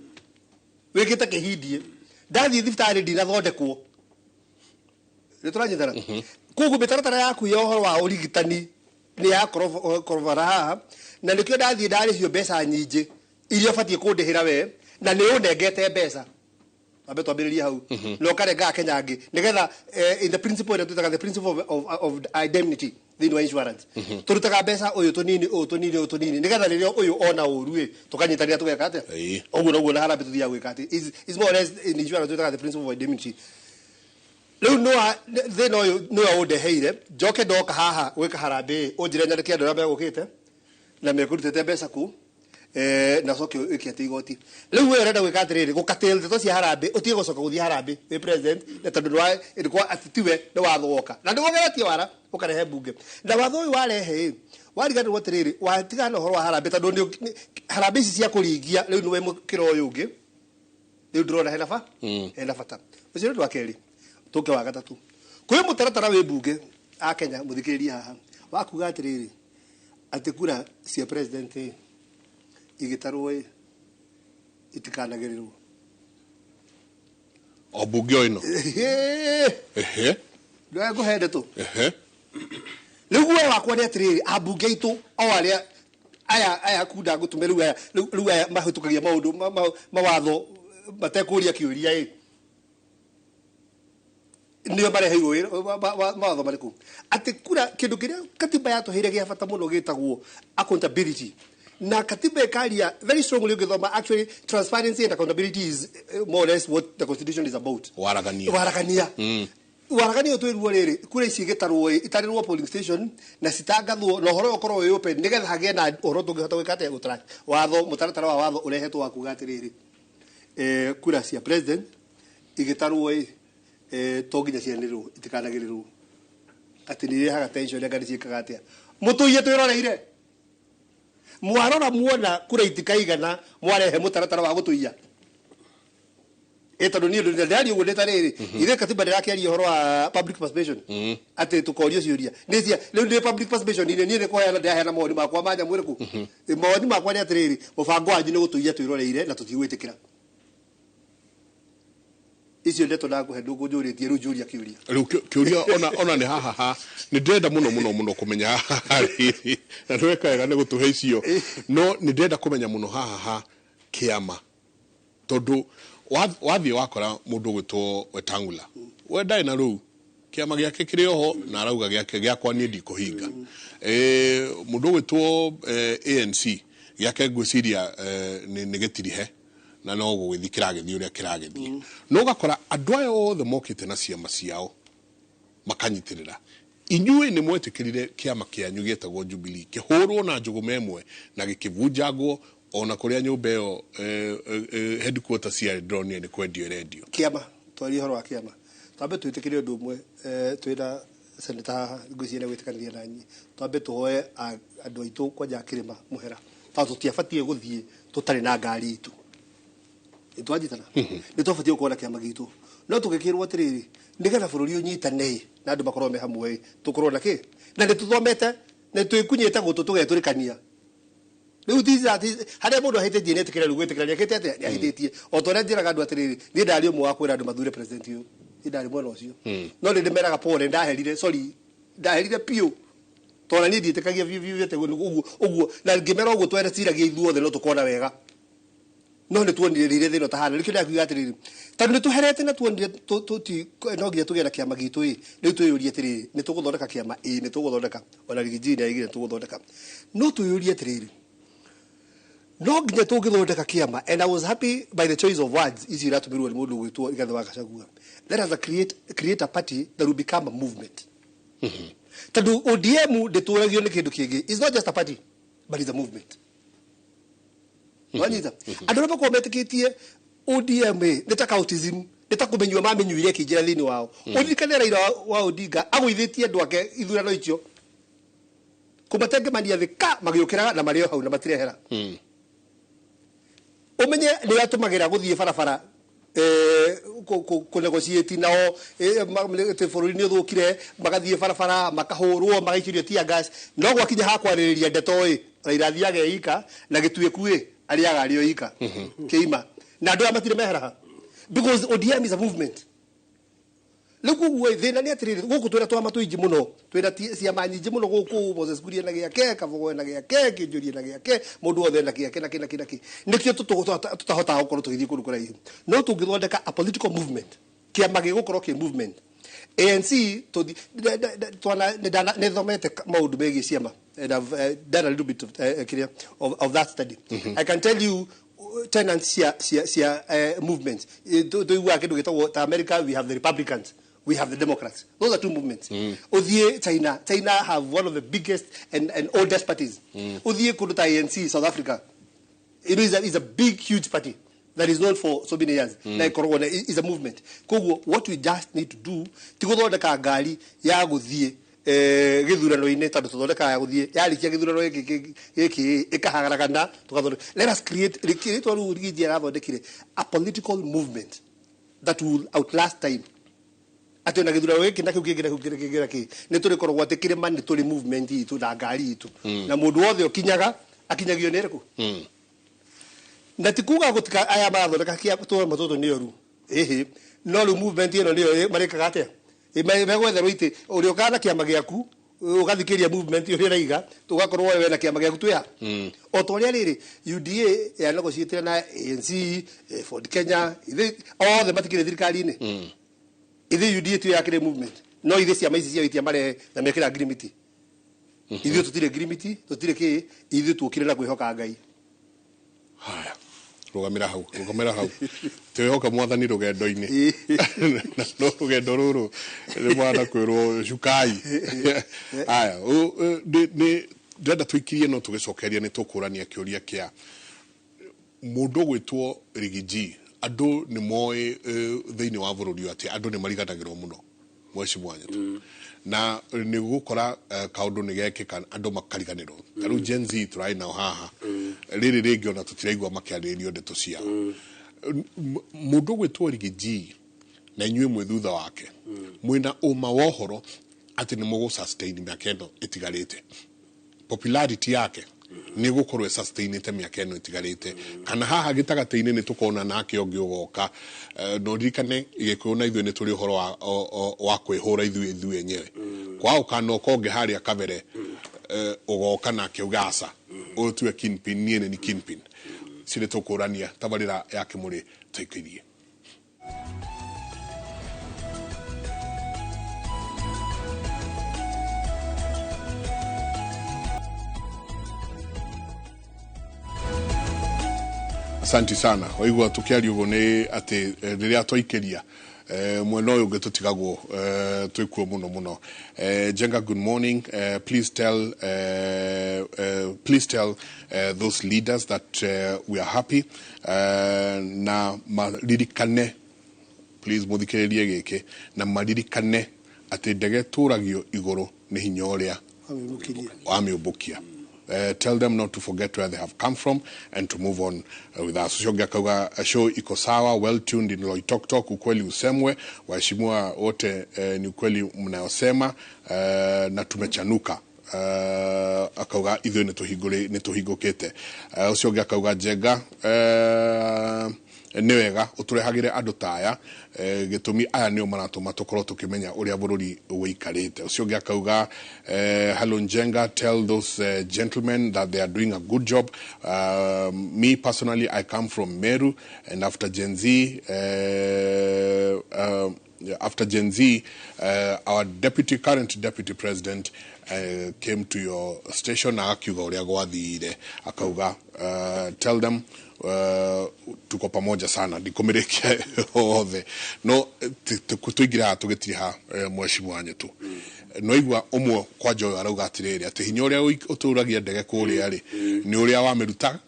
Speaker 2: wikite kihindie ndathie thibitari ndinathondekwo ni turanyitana kugu mitaratara yaku ya uhoro wa urigitani ni ya korobara haha na nikio ndathie ndaricio mbeca nyingi iria batie kundihira we na ni unengete mbeca abe twambiriria hau no karenga kenyangi nigetha in the principle the principle of indemnity thini wa insurance turutaga mbeca uyu tunini nigetha ririo uyu ona uru tukanyitania tugeka atia uguo na harambe tuthia gwika ati is more or less in insurance turutaga the principle of indemnity riu thina uyu no undeheire njoke ndoka haha gwika harambe unjire nyandike andu aria megukite na mekurutete mbeca ku na soke ikiate igoti riu we renda gwika atiriri gukatil ndeto cia harambe utige gucoka guthia harambe we president na tondu wa ilikuwa atitiwe ni watho woka na ndigugeretie wara ukarehe bunge na watho uyu warehe warigana atiriri watigana uhoro wa harambe tondu harambe ici cia kuringia riu niwe mukiro uyu ungi riu ndirona hena bata ucio ndu wa keri tuke wa gatatu kwi mutaratara wi bunge a Kenya muthikiriria haha wakuga atiriri ati kura cia president igitarwo itikanagirirwo
Speaker 1: obunge oino
Speaker 2: ndio nguhende tu riu wakwa ni atiriri abunge itu o aria aya kunda gutumeru aya mahitukagia maundu mawatho matekuria kiuria niyo mareheirwo mawatho mariku ati kura kindu kiria katiba yatuheire gia bata muno gitagwo accountability na katiba ikaria very strongly ugithoma actually transparency and accountability is more or less what the constitution is about waragania twiruo riri kura ici gitarwo itarirwo polling station na citangathwo no horo ukorwo wi open nigetha hagie na horo tungihota gwika atia gutrack watho mutaratara wa watho urehetwo wa kuga atiriri kura cia president igitarwo tonginya cianirwo itikanagirirwo ati ni haga tension ngari ciikaga atia mutuiye twiroreire mwarora muona kura itikaigana mwarehe mutaratara wa gutuiya tondu ni ndu ndari uguo ndetariri ithe katiba ndirakiaria horo wa public participation ati tukorio ciuria nisia riu ndi public participation ni ni kuheana ndaheana mawoni makwa manya mwiriku mawoni makwa ni atiriri mubango wanyu ni gutuiya twiroreire na tutigwitikira icio ndeto ndakuhe ndungunjuritie riu njuria kiuria
Speaker 1: riu kiuria ona ni haha ni ndenda muno kumenya na twekega ni gutuhe icio no ni ndenda kumenya muno haha kiama tondu wathie wakora mundu gwitwo Wetangula we ndai na riu kiama giake kiri oho na arauga giake giakwa ni ndikuhinga mundu gwitwo ANC giake ngwiciria ni gitirihe na no gũgĩthi kĩragĩthiĩ ũrĩa kĩragĩthiĩ no gakora andũ aya othe mokĩte na ciama ciao makanyitĩrĩra inyuĩ nĩ mwetĩkĩrire kĩama kĩanyu gĩetagwo Jubilee kĩhũrwo na njũgũma ĩmwe na gĩkĩbunjangwo ona kũrĩa nyũmba ĩyo headquarters ya drone nĩ kwendio rendio
Speaker 2: kĩama twari horo wa kĩama twambe twĩtĩkĩre ũndũ ũmwe twĩra seneta ngũciene gwĩtĩkanĩria nanyi twambe tũhoe andũ aitũ kwanja kĩrĩma mũhera tondũ tũtiabatie gũthiĩ tũtarĩ na ngari itũ twanyitana nĩ tũbatie gũkorwo na kĩama gitũ no tũgĩkĩrwo atĩrĩrĩ nĩgetha bũrũri ũnyitane na andũ makorwo me hamwe tũkorwo na kĩ na nĩ tũthomete na twĩkunyĩte gũtũ tũgetũrĩkania rĩu tiza harĩa mũndũ ahĩtĩtie nĩ etĩkĩra rĩu gwĩtĩkĩra nĩakĩte atĩa nĩ ahĩtĩtie o ta ũrĩa njĩraga andũ atĩrĩrĩ niĩ ndarĩ ũmwe wa kwĩra andũ mathure president ũyũ niĩ ndarĩ mwena ũcio no nĩ ndĩmeraga pole ndaherire ndaherire piũ tondũ niĩ ndiĩtĩkagia biũ ũguo na ngĩmera ũguo twereciragia ithuothe no tũkona wega no nĩ tuonire rĩrĩ thĩno tahana rĩkĩo ndakiuga atĩrĩrĩ tondũ nĩ tũherete na tuonire no nginya tũgĩe na kĩama gitũ rĩu twĩyũrie atĩrĩrĩ nĩ tũgũthondeka kĩama nĩ tũgũthondeka ona Rigiji nĩ aigire tũgũthondeka no twĩyũrie atĩrĩrĩ no nginya tũngĩthondeka kĩama and I was happy by the choice of words ici iratũmĩrwo nĩ mũndũ gwĩtwo Rigathĩ wa Gachagua let us create a party that will become a movement tondũ ODM ndĩtũragio nĩ kĩndũ kĩngĩ it's not just a party but it's a movement wanyita andũ arĩa makorwo metĩkĩtie ODM nĩ ta cultism nĩ ta kũmenyua mamenyuire kĩnjĩra thĩinĩ wao ũririkane Raila wa Odinga agũithĩtie andũ ake ithurano icio kũmatengĩmania thĩ magĩũkĩraga na marĩo hau na matirehera umenye nĩ atũmagĩra gũthiĩ barabara kũnegotiate nao bũrũri nĩ ũthũkire magathiĩ barabara makahũrwo magaikĩrio tear gas no gwakinya hakwarĩrĩria ndeto Raila athiaga eika na gĩtuĩku arĩaga arĩ oika kĩima na andũ matirĩ meheraha because ODM is a movement rĩu koguo thĩna nĩ atĩrĩrĩ gũkũ twĩra twama tũingĩ mũno twĩra ciama nyingĩ mũno gũkũ Moses Kuria na gĩake Kabogo na gĩake Kĩnjũria na gĩake mũndũ wothe na gĩake na nĩkĩo tũtahotaga gũkorwo tũgĩthiĩ kũndũ kũraihu no tũngĩthondeka a political movement kĩama gĩgũkorwo kĩ movement ANC nĩthomete maũndũ megiĩ ciama and I've done a little bit of that study I can tell you tenants movements America we have the Republicans we have the Democrats those are two movements China have one of the biggest and oldest parties ANC South Africa it is a big huge party that is known for so many years like Corona is a movement what we just need to do tigũthondeka ngari ya gũthiĩ gĩthurano-inĩ tondũ tũthondekaga gũthiĩ yarĩkia gĩthurano gĩkĩ ĩkahagaragana let us create rĩtwa rĩu Rigiji arathondekire a political movement that will outlast time atĩ ona gĩthurano gĩkĩ na kĩu kĩngĩ nĩ tũrĩkoragwo atĩ kĩrĩma nĩ tũrĩ movement itũ na ngari itũ na mũndũ wothe akinyagio nĩ ĩrĩkũ na ti kuga gũtika aya marathondeka tũrĩma tũtũ nĩ oru no rĩu movement ĩno nĩyo marĩkaga atĩa megwetherwo itĩ ũrĩa ũkaga na kĩama gĩaku ũgathikĩria movement ũrĩa ũraiga tũgakorwo wewe na kĩama gĩaku twĩha o ta ũrĩa rĩrĩ UDA yanegociatire na ANC Ford Kenya othe matikĩrĩ thirikari-inĩ ithe UDA tu yakĩrĩ movement no ithe ciama ici cia itia marehe na mekĩra agreement ithuĩ tũtirĩ agreement tũtirĩ kĩ ithuĩ tũkire na kwĩhoka Ngai
Speaker 1: haya rugamira hau twĩhoka mwathani rũgendo-inĩ no rũgendo rũrũ nĩ mwana kwĩrwo cukai haya nĩ ndĩrenda tũikirie no tũgĩcokeria nĩ tũkũrania kĩũria kĩa mũndũ gwĩtwo Rigiji andũ nĩ moĩ thĩinĩ wa bũrũri ũyũ atĩ andũ nĩ mariganagĩrwo mũno mheshimiwa Nyatta na nĩ gũkora kaũndũ nĩ gekĩka andũ makariganĩrwo ta rĩu Gen Z tũrĩ nao haha rĩrĩ rĩngĩ ona tũtiraigua makĩarĩrĩrio ndeto ciao mũndũ gwĩtwo Rigiji na inyuĩ mwĩ thutha wake mwĩna ũma wa ũhoro atĩ nĩ mũgũ sustain mĩaka ĩno ĩtigarĩte popularity yake nĩ gũkorwo sustainite mĩaka ĩno ĩtigarĩte kana haha gĩtagatĩ-inĩ nĩ tũkona nake ũngĩ ũgoka no ririkane Gĩkũyũ na ithuĩ nĩ tũrĩ ũhoro wa kwĩhũra ithuĩ enyewe kwao kana ũkonge harĩa kabere ũgoka nake ũgaca ũtue kingpin niĩ nĩ kingpin cirĩ tũkũrania tabarĩra yake mũrĩ tũikĩrie Asante sana. Waigua tukiaria ugo ni ati riria twaikeria mwena uyu ungi tutigagwo twikuo muno. Jenga, good morning. Please tell those leaders that we are happy na maririkane, please muthikiririe giki na maririkane ati ndege turagio iguru ni hinya uria amiubukia. Tell them not to forget where they have come from and to move on with us. Show iko sawa, well tuned in Loitoktok, ukweli usemwe, waheshimiwa wote ni ukweli mnayosema na tumechanuka. Akauga idho nituhigukite. Ucio akauga Jenga ni wega uturehagire andu taya gitumi aya nio maratuma tukorwo tukimenya uria bururi wikarite. Ucio akauga hello Jenga, tell those gentlemen that they are doing a good job. Me personally, I come from Meru, and after Gen Z our current deputy president came to your station na akiuga uria gwathire. Akauga tell them tuko pamoja sana ndikomerekia othe no tutuigira tugitiriha mweshimu nyetu no igwa umwe kwa joyo arauga atiriri ati hinya uria uturagia ndege kuria ri ni uria wameruta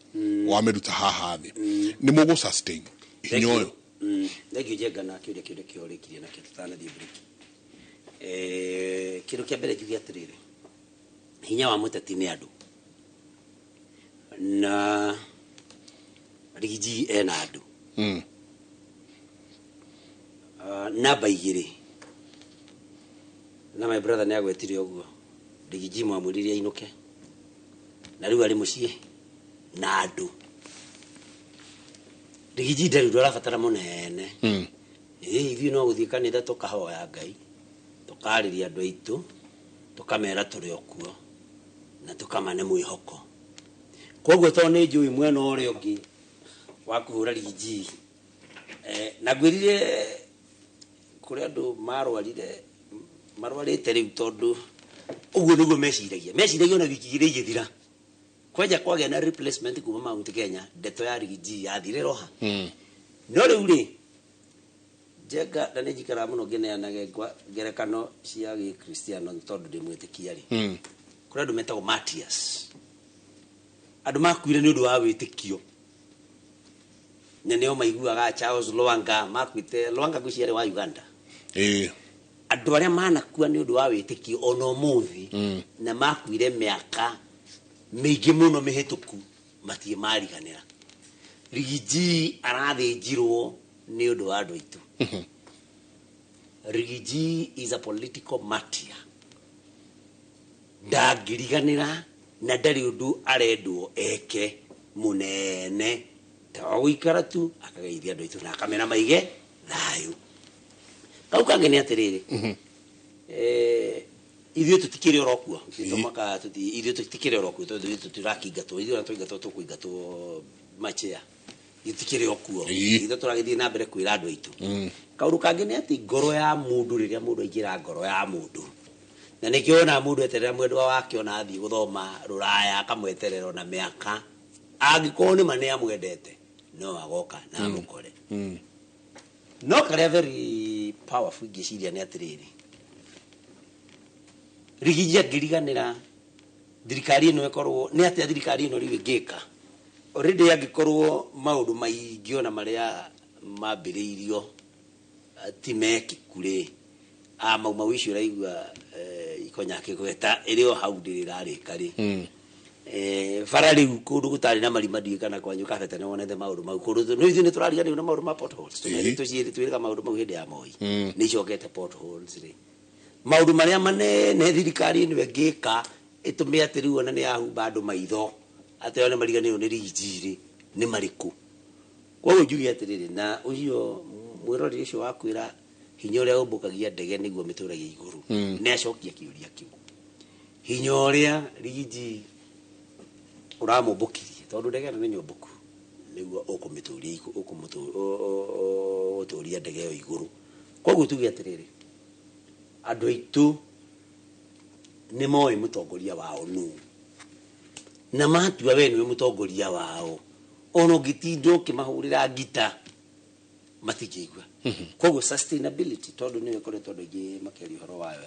Speaker 1: haha thi ni mugo sustain hinya uyo
Speaker 9: Thank you Jenga na kiuria kiorikirie na kitana thi break kiru kia mbere jugi atiriri hinya wa muteti ni andu na Rigiji ena andu namba igiri na my brother ni agwetire oguo Rigiji mwamuririe inuke na riu ari mucie na andu Rigiji ndari arabatara munene ithu no guthii kanitha tukahoya Ngai tukariria andu aitu tukamera turi okuo na tukamane mwihoko koguo to ni njui mwena uri ungi wakuhura Rigiji na gwirire kuri andu marwarite riu tondu uguo niguo meciragia na wiki igiri igithira kwaja kwagea na replacement kuma Mount Kenya ndeto ya Rigiji yathire roha no riu ri Jenga ndane jikara muno ngeneanage ngerekano cia Kristiano tondu ndimwitikia ri kuri andu metagwo Matias andu makuire ni undu wa witikio nene o maiguaga Charles Lwanga makwite Lwanga guciare wa Uganda andu aria manakua ni undu wa witikio ono muthi na makuire miaka mingi muno mihituku matie mariganira Rigiji arathinjirwo ni undu wa andu aitu Rigiji is a political martyr ndangiriganira na ndari undu arendwo eke munene tawikara tu akageithia andu aitu na akamena maige thayu kau kangeni atiriri ithuĩ tũtikĩrĩ orokuo tũtomaga ithuĩ tũtikĩrĩ orokuo tondũ tũtirakingatwo ithuĩ tũingatwo tũkũingatwo machea itikĩrĩ okuo ithuĩ tũragĩthiĩ na mbere kwĩra andũ aitũ kaũndũ kangĩ nĩ atĩ ngoro ya mũndũ rĩrĩa mũndũ aingĩra ngoro ya mũndũ na nĩkĩo ona mũndũ eterera mwendwa wake ona athiĩ gũthoma rũraya akamweterera ona mĩaka angĩkorwo nĩ ma nĩ amwendete no agoka na amũkore no karĩa very powerful ingĩciria nĩ atĩrĩrĩ Rigiji angĩriganĩra thirikari ĩno ĩkorwo nĩ atĩa thirikari ĩno rĩu ĩngĩka already angĩkorwo maũndũ maingĩ ona marĩa mambĩrĩirio ti mekĩku rĩ mauma wicio ũraigua ikonya kĩgweta ĩrĩ o hau ndĩrĩrarĩka rĩ bara rĩu kũndũ gũtarĩ na marima ndiũĩ kana kwanyu kabete nĩ wonete maũndũ mau kũndũ no ithuĩ nĩ tũrariganĩrwo na maũndũ ma potholes twĩrĩga maũndũ mau hĩndĩ ya Moi nĩ icokete potholes rĩ maũndũ marĩa manene thirikari ĩno ĩngĩka ĩtũme atĩ rĩu ona nĩ yahumba andũ maitho atĩ ona mariganĩrwo nĩ Rigiji rĩ nĩ marĩkũ koguo njuge atĩrĩrĩ na ũcio mwĩrori ũcio wa kwĩra hinya ũrĩa ũmbũkagia ndege nĩguo mĩtũragia igũrũ nĩ acokia kĩũria kĩu hinya ũrĩa Rigiji ũramũmbũkirie tondũ ndege ĩno nĩ nyũmbũku nĩguo ũkũmũtũria ndege ĩyo igũrũ koguo tuge atĩrĩrĩ andũ aitũ nĩ moĩ mũtongoria wao nũ na matua we nĩwe mũtongoria wao ono gitindo kimahurira gita matikigwa kogo sustainability todo niwe kore todo ge makeri horo wayo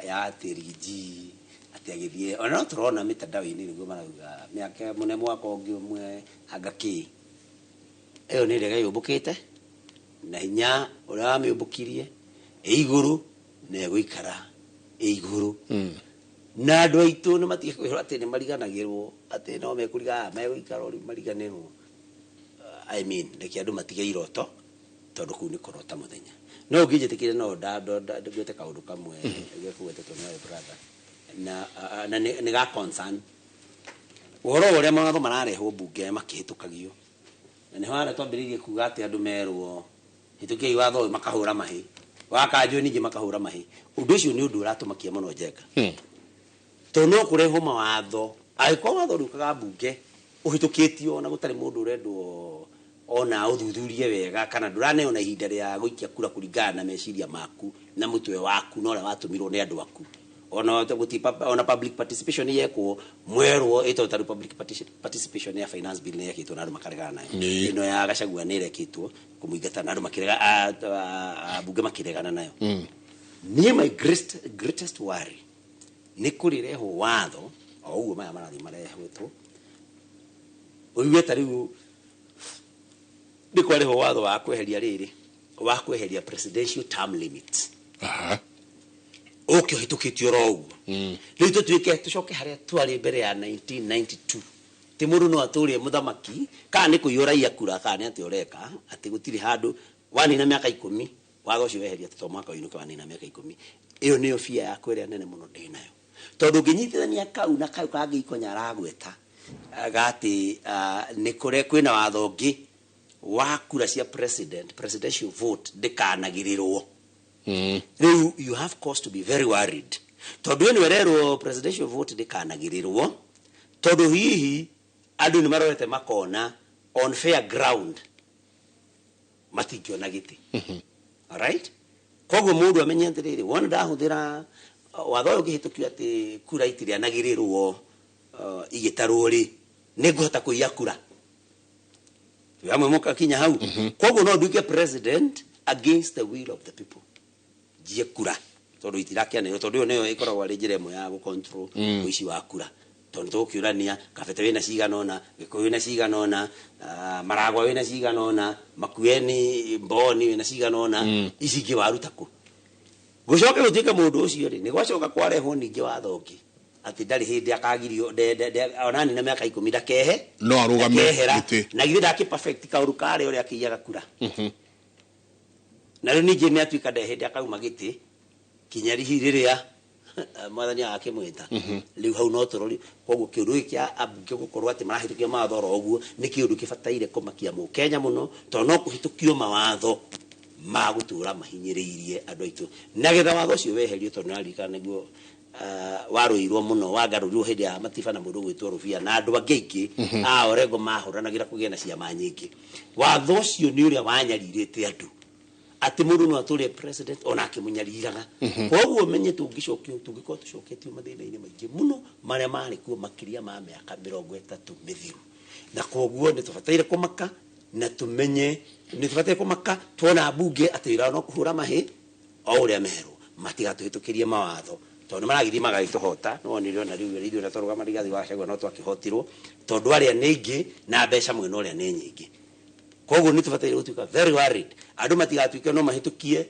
Speaker 9: ya teriji atiagithie ona turona mitandao ini ngo marauga miaka mune mwaka ongi umwe hagaki eyo ni rega yubukite na hinya ura miubukirie iguru na guikara iguru na andu aitu ni matige kwirwo ati ni mariganagirwo ati no mekuriga meguikara uri mariganirwo I mean reke andu matige iroto tondu ku ni korota muthenya no ngijitikire no gwete kaundu kamwe gekuwete to my brother na ni ga concern woro ore mawatho mararehwo bunge makihitukagio na ni hana twambiririe kuga ati andu merwo hitukiai watho makahura mahi wakanjwo ningi makahura mahi undu ucio ni undu uratumakia muno Njenga to no kureho mawatho aiko watho rukaga bunge uhitukitio na gutari mundu urendwo ona uthuthurie wega kana ndurane ona ihinda ria guikia kura kuringana na meciria maku na mutwe waku no ria watumirwo ni andu aku ona ona public participation yeko mwerwo ito ta public participation ya finance bill ne yakitwo na andu makaregana nayo ino ya Gachagua ne rekitwo kumuingata na andu makirega bunge makiregana nayo ni my greatest worry ni kurireho watho o uguo maya marathi marehwetwo uiwe tariu ndikwareho watho wa kweheria riri wa kweheria presidential term limit okay hitukitio rogu rito tuike tucoke haria twari mbere ya 1992 ti mundu no aturi muthamaki kana ni kuyura yakura kana ati ureka ati gutiri handu wani na miaka 10 watho cio weheria to mwaka uyu kwa wani na miaka 10 iyo niyo fia ya kwere nene muno ndinayo tondu nginyitithania kau na kau kangi ikonya aragweta agati ni kure kwina watho ngi wa kura cia presidential vote ndikanagirirwo you have cause to be very worried tondu ni werero presidential vote ndikanagirirwo tondu hihi andu ni marorete makona on fair ground matikio na giti all right kogo mundu amenye ndiriri wona ndahuthira watho ugihitukio ati kura itiria nagirirwo igitarwo ri niguhota kuyakura yamwe muka kinya hau kogo no nduike president against the will of the people jie kura tondu itirake ne tondu neyo ikoragwo ari njira imwe ya gu control uici wa kura tondu kiurania kabete wina cigana ona gikuyu wina cigana ona maragwa wina cigana ona makueni mboni wina cigana ona icingi waruta ku gucoke gutike mundu ucio ri ni gwacoka kwareho ningi wathoki ati ndari hindi akagirio onani na miaka 10 ndakehe
Speaker 1: no arugame
Speaker 9: giti na githira ki perfect kauru kare uri akiyaga kura na ningi ni atuika ndehindi akauma giti kinyari hiriria mwathani akimwita riu hau no turori koguo kiuru kia abunge gukorwo ati marahitukia mawatho ro oguo ni kiundu kibataire kumakia mu Kenya muno to no kuhitukio mawatho magutura mahinyiriirie andu aitu na getha watho cio weherio to narika niguo waruirwo muno wagarurirwo hindi ya matiba na mundu gwitwo Rufia na andu angeiki orengo mahuranagira kugia na ciama nyingi watho cio ni uria wanyaririte andu ati mundu no aturi president ona akimunyariraga koguo menye tungicokio tungiko tucoketio mathina-ini maingi muno maria mari kuo makiria ma miaka 30 mithiru na koguo ni tubataire kumaka na tumenye ni tubataire kumaka tuona bunge atira no kuhura mahi o uria meherwo matigatuhitukirie mawatho tondu maragithii magagituhota no nilio na riu rithu na toruga marigathi wa Gachagua no twakihotirwo tondu aria ningi na mbeca mwena uria ni nyingi koguo ni tubataire gutuika very worried andu matigatuike no mahitukie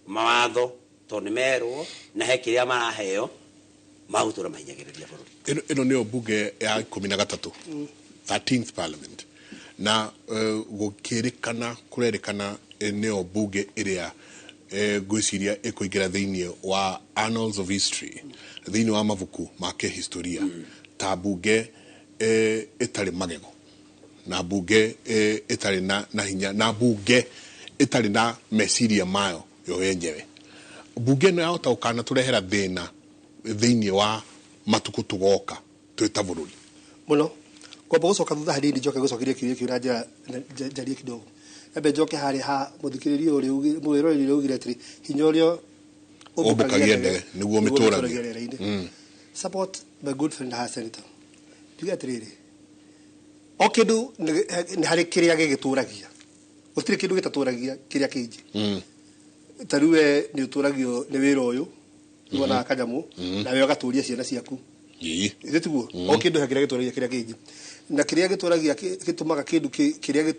Speaker 9: mawatho tondu merwo na hekiria maraheo magutura mahinyagiriria bururi
Speaker 1: ino ni bunge ya 13 13th parliament na gukirikana kurerikana ni bunge iria gwiciria ikuingira thiini wa annals of history thiini wa mavuku ma historia ta bunge itari magego na bunge itari na hinya na bunge itari na meciria mayo yo yenyewe bunge no yahota ukana turehera thina thiini wa matuku tugoka twita bururi
Speaker 2: muno kwa gucoka thutha hanini njoke gucokiria kiuria kiura njarie kidogo ebe njoke hari ha muthikiririo uri mwiroreri ugire atiri hinya urio
Speaker 1: ubukagia ndege niguo mitura
Speaker 2: support my good friend ha senator tuge atiriri o kindu ni hari kiria gigituragia gutire kindu gitaturagia kiria kingi tarue ni uturagio ni wira uyu wona kanyamu na we ugaturia ciana ciaku ithe tiguo o kindu kiria gituragia kiria kingi na kiria gituragia gitumaga kindu kiria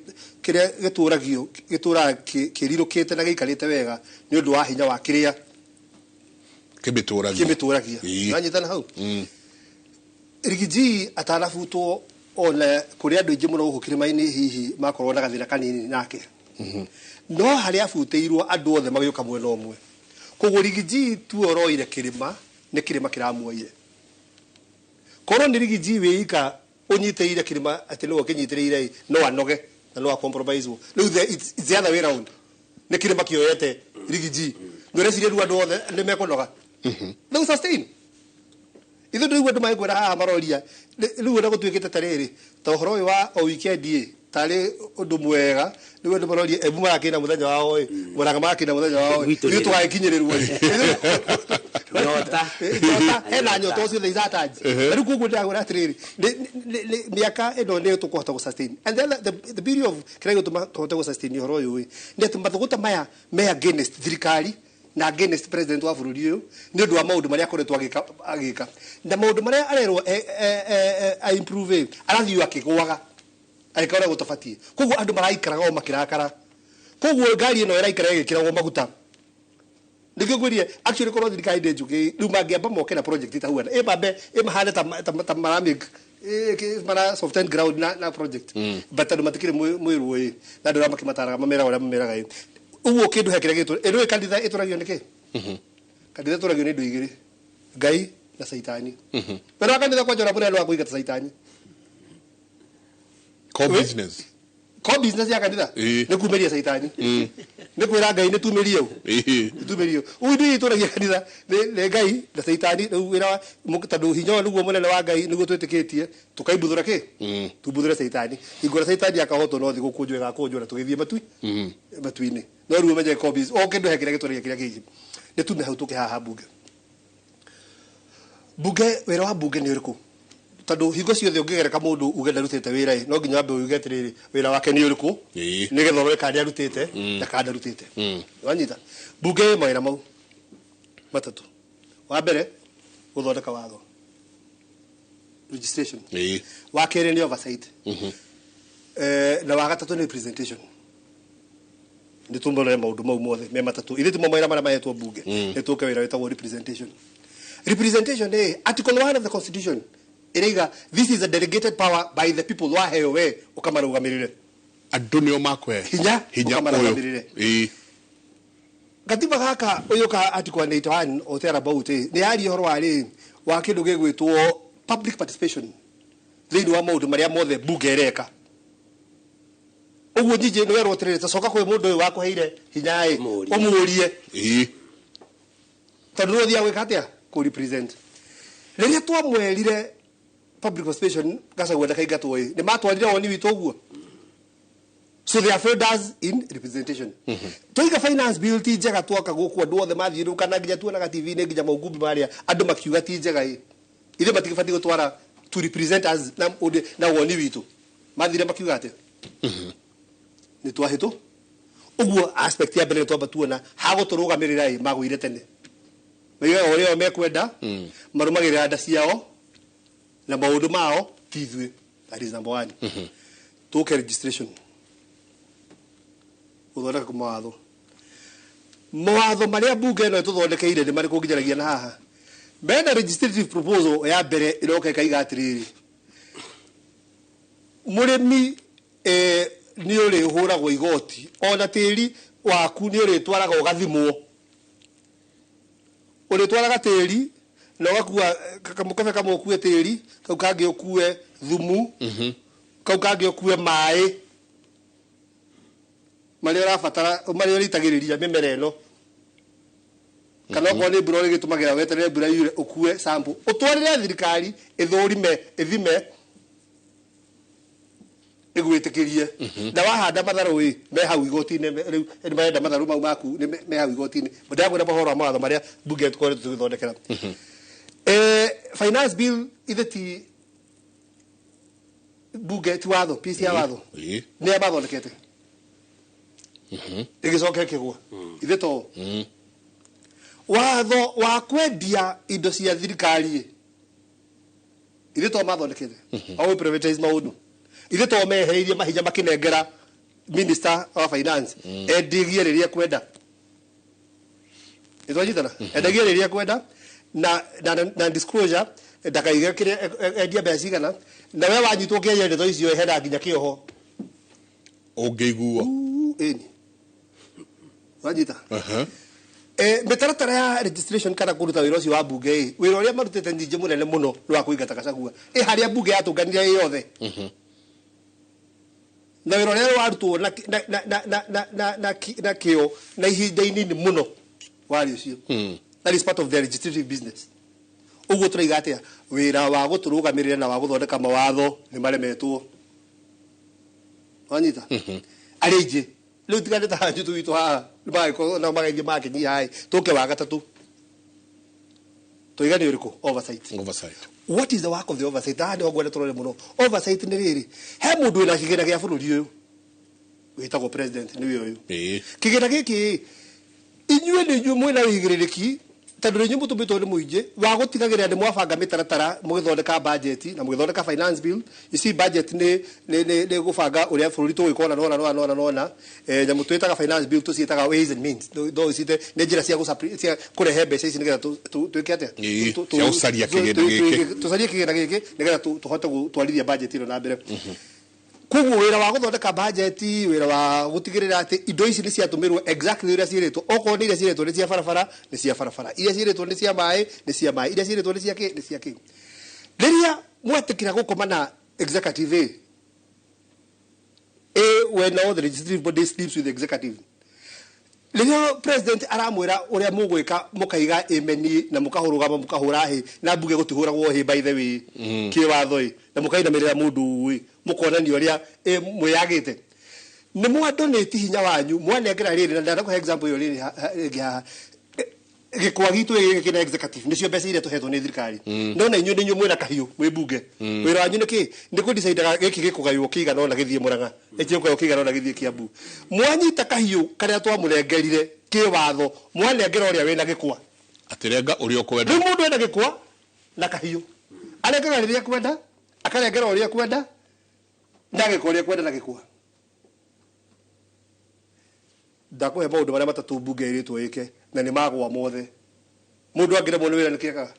Speaker 2: gituragio gitura kirirukite na giikarite wega ni undu wa hinya wa kiria kibituragia nanyitana hau Rigiji atanafutwo ona kuri andu ingi muno guku kirima-ini hihi makorwo na gathina kanini nake no hari afuteirwo andu othe magioka mwena omwe koguo Rigiji tuoroire kirima ni kirima kiramuoire korwo ni Rigiji wika unyiteire kirima ati no kinyitiriire no anoge na no compromise no it's the other way around ni kirima kioyete Rigiji ndorecirie ru andu othe ni mekonoga no sustain ithu ndu andu maigwira haha maroria riu na gutwikite tariri ta horo wa o weekend tari undu mwega riu andu maroria ebu makina muthenya wao muraga makina muthenya wao ithu tugakinyiriruo nyota hena nyota ucio theiza taji riu kugu ndagura atiriri miaka ino ni tukuhota gusustain and then the beauty of kirego tuhota gusustain horo uyu ni ati mathuguta maya me against thirikari na against president wa bururi uyu ni ndu wa maundu maria akoretwo agika na maundu maria arerwo a improve arathiu akigwaga arikora gutafatie koguo andu maraikaraga o makirakara koguo ngari ino iraikara igikiragwo maguta ndigio gwirie actually korwo thirikari ndenjuki riu mangiamba moke na project ita huana bambe mahane ta maramik mara soft and ground na project but andu matikire mwiru na andu makimataraga mamera ora mameraga uguo kindu hekire gitu eno kandidatha ituragio niki kandidatha ituragio ni ndu igiri ngai na saitani pero kandidatha kwa jora bure ndo akuigata saitani ko business ya kandidatha ni kumeria saitani ni kwira ngai ni tumerio uyu ituragia kandidatha ni ngai na saitani wira muktadu hinyo nuguo munene wa ngai niguo twitikitie tukaibuthura ki tubuthure saitani igora saitani akahoto no thi gukunjwega kunjura tugithie matui-ini no ruo meje ko business o kindu hekire gituragia kiria kingi ni tume hau tuke haha bunge wira wa bunge ni uriku tadu hingo ciothe ungigereka mundu ugenda rutite wira no nginya ambe uge atiriri wira wake ni uriku ni gethoro kandi arutite na kandi arutite wanyita bunge mawira mau matatu wa mbere guthondeka watho registration wa kere ni oversight na wa gatatu ni presentation ni tumbole maundu mau mothe me matatu ile timo mawira mara maetwo bunge ni tuke wira wetagwo representation ni article 1 of the constitution Iriga, this is a delegated power by the people wa heo we ukamara ugamirire andu nio makwe hinya ukamara ugamirire gatiba gaka uyu ka article 81 o tera about ni ari horo ari wa kindu gigwitwo public participation thini wa maundu maria mothe bunge reka uguo njije ni werwo tirire tacoka kwi mundu uyu wakuheire hinya umurie tondu no thia gwikatia ku represent riria twamwerire public participation gasa gwenda kai gatwo ni matwarire woni witu uguo so they are failed us in representation toiga finance bill ti njega twoka guku andu othe mathiruka na nginya tuona ga TV ni nginya maugumbi maria andu makiuga ti njega ile batigifati gutwara to represent us na woni witu mathire makiuga ate ni twahito uguo aspect ya bele twaba tuona hago turugamirira magwire tene wewe oreo mekwenda marumagirira nda ciao na maundu mao tithwe that is number 1 toke registration uthondeka kumawatho mawatho maria bunge no tuthondekeire ni mariko ngijaragia na haha bena legislative proposal ya mbere iroka kaiga atiriri murimi ni uri huragwo igoti ona tiri waku ni uri twaraga ugathimwo uri twaraga tiri na wakua kamukafe kama ukue tiri kau kangi ukue thumu kau kangi ukue mai maria rafatara maria ritagiriria mimera eno kana ko ni bro gitumagira wetere bura yure ukue sample utwarire thirikari ithurime ithime igwitikirie na wahanda matharu me hau igoti-ini riu ni marenda matharu mau maku ni me hau igoti-ini ndagwira mahoro ma watho maria bunge tukore tugithondekera finance bill itheti bunge ti watho PC ya watho ne abathondekete igicoke kigwa ithe to watho wa kwendia indo cia thirikari ithe to mathondekete au privatize maundu ithe to meheirie mahinya makinengera minister of finance endigie riria kwenda itonyitana endigie riria kwenda na disclosure ndakaiga kire endia mbeca cigana na we wanyitwo kienya ndeto icio henda nginya kioho
Speaker 1: ungeiguo
Speaker 2: eni wanyita mitaratara ya registration kana kuruta wira ucio wa bunge wira uria marutite nyingi munene muno rwa kuingata Gachagua haria bunge yatunganire yothe na wira uria warutwo na kio na ihinda inini muno wari ucio that is part of the legislative business uguo turaiga atia wira wa guturugamirira na wa guthondeka mawatho ni maremetwo wanyita arije leo tigane ta hanju tu itu ha baiko na magaithie makinyi hai tuke wa gatatu tuigane uriku oversight what is the work of the oversight ande ogwele turore muno oversight ni riri he mundu ina kigena gia bururi uyu witagwo president ni uyu kigena giki inyue ni inyue mwina wigiririki tondu nyumbu tubitwo ni muingi wa gutigagira ndi mwabanga mitaratara mugithondeka budget na mugithondeka finance bill you see budget ni gubanga uria bururi tuwikona nona nyamu twitaga finance bill tuciitaga ways and means do isite ni njira cia kurehe mbeca ici nigetha twike atia
Speaker 1: cia ucaria kigenda giki
Speaker 2: tucaria kigenda giki nigetha tuhote gutwarithia budget ino na mbere kugu wira wa guthondeka budget wira wa gutigirira ati indo ici ni ciatumirwo exactly uria ciiritwo oko ni iria ciiritwo ni cia barabara ni cia barabara iria ciiritwo ni cia mai ni cia mai iria ciiritwo ni cia ki ni cia ki riria mwetikira gukomana executive when all the legislative body sleeps with the executive riria president aramwira uria mugwika mukaiga imeni na mukahurugama mukahura hi na bunge gutihuragwo hi by the way kiwatho na mukainamirira mundu mukonani uria mwiyagite ni mwadonate hinya wanyu mwanengera riri na ndakho example yo riri gikwagitu gikina executive nicio mbeca iria tuhetwo ni thirikari ndona inyu ni nyumwe na kahiu mwi bunge wira wanyu niki ni ku decide giki gikugaywo kiga no na githie Murang'a eti uko kiga no na githie Kiambu mwanyita kahiu karia twamurengerire kiwatho mwanengera uria wina gikwa
Speaker 1: atirenga uria ukwenda
Speaker 2: ni mundu ena gikwa na kahiu arengera riria kwenda akarengera uria kwenda ndagikwa uria kwenda na gikwa ndakuhe maundu maria matatu bunge iritwo ike na ni magwa mothe mundu angire mone wira nikikaga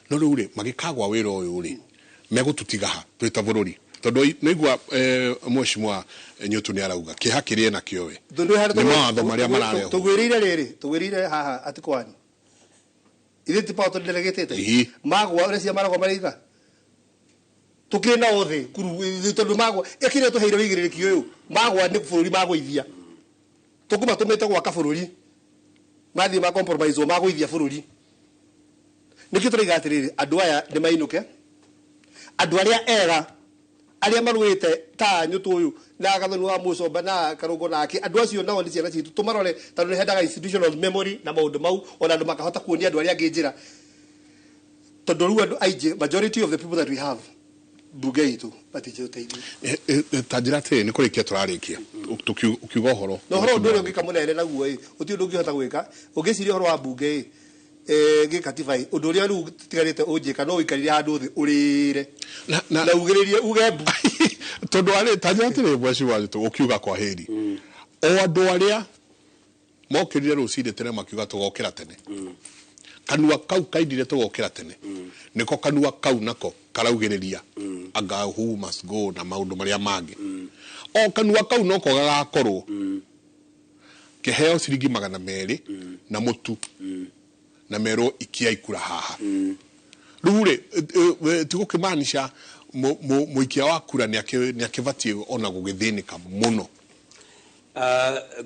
Speaker 1: no ruri magikagwa wira uyu ri megututiga ha twita bururi tondu nigwa mweshimwa Nyotu ni arauga kihakirie na kiowe ni mawatho maria marare
Speaker 2: tugwirire haha atikwani ile tipa to delegatete magwa uria cia maragwa mariga tukina othe kuru tondu magwa ikire tuheire wigiriki uyu magwa ni bururi magwithia tukuma tumete gwaka bururi mathi ma compromise o magwithia bururi niki turiga atiriri andu aya ni mainuke andu aria era aria marwite ta Nyotu uyu na gathonu wa Mucomba na Karungo nake andu acio nao ni ciana citu tumarore tondu ni hendaga institutional memory na maundu mau ona andu makahota kuonia andu aria angi njira tondu ru andu aije majority of the people that we have bunge itu batije uteithio
Speaker 1: tajirate ni kurikia turarikia ukiuga horo
Speaker 2: no horo ndu ngika munene naguo uti undu ngihota gwika ungiciria horo wa bunge gikatiba undu uria ru tigarite unjika no ikarire handu thi urire na ugiririe ugembu
Speaker 1: tondu ari tajirate ni bwaci wajitu ukiuga kwa heri o andu aria mokirire rucinde tene makiuga tugokira tene kanua kau kaindire tugokira tene niko kanua kau nako karaugiriria anga who must go na maundu maria mangi o kanua kau noko gagakorwo kiheo ciringi 200 na mutu na mero ikia ikura haha rure tigukimanisha muikia wa kura ni akivatie ona gugithinika muno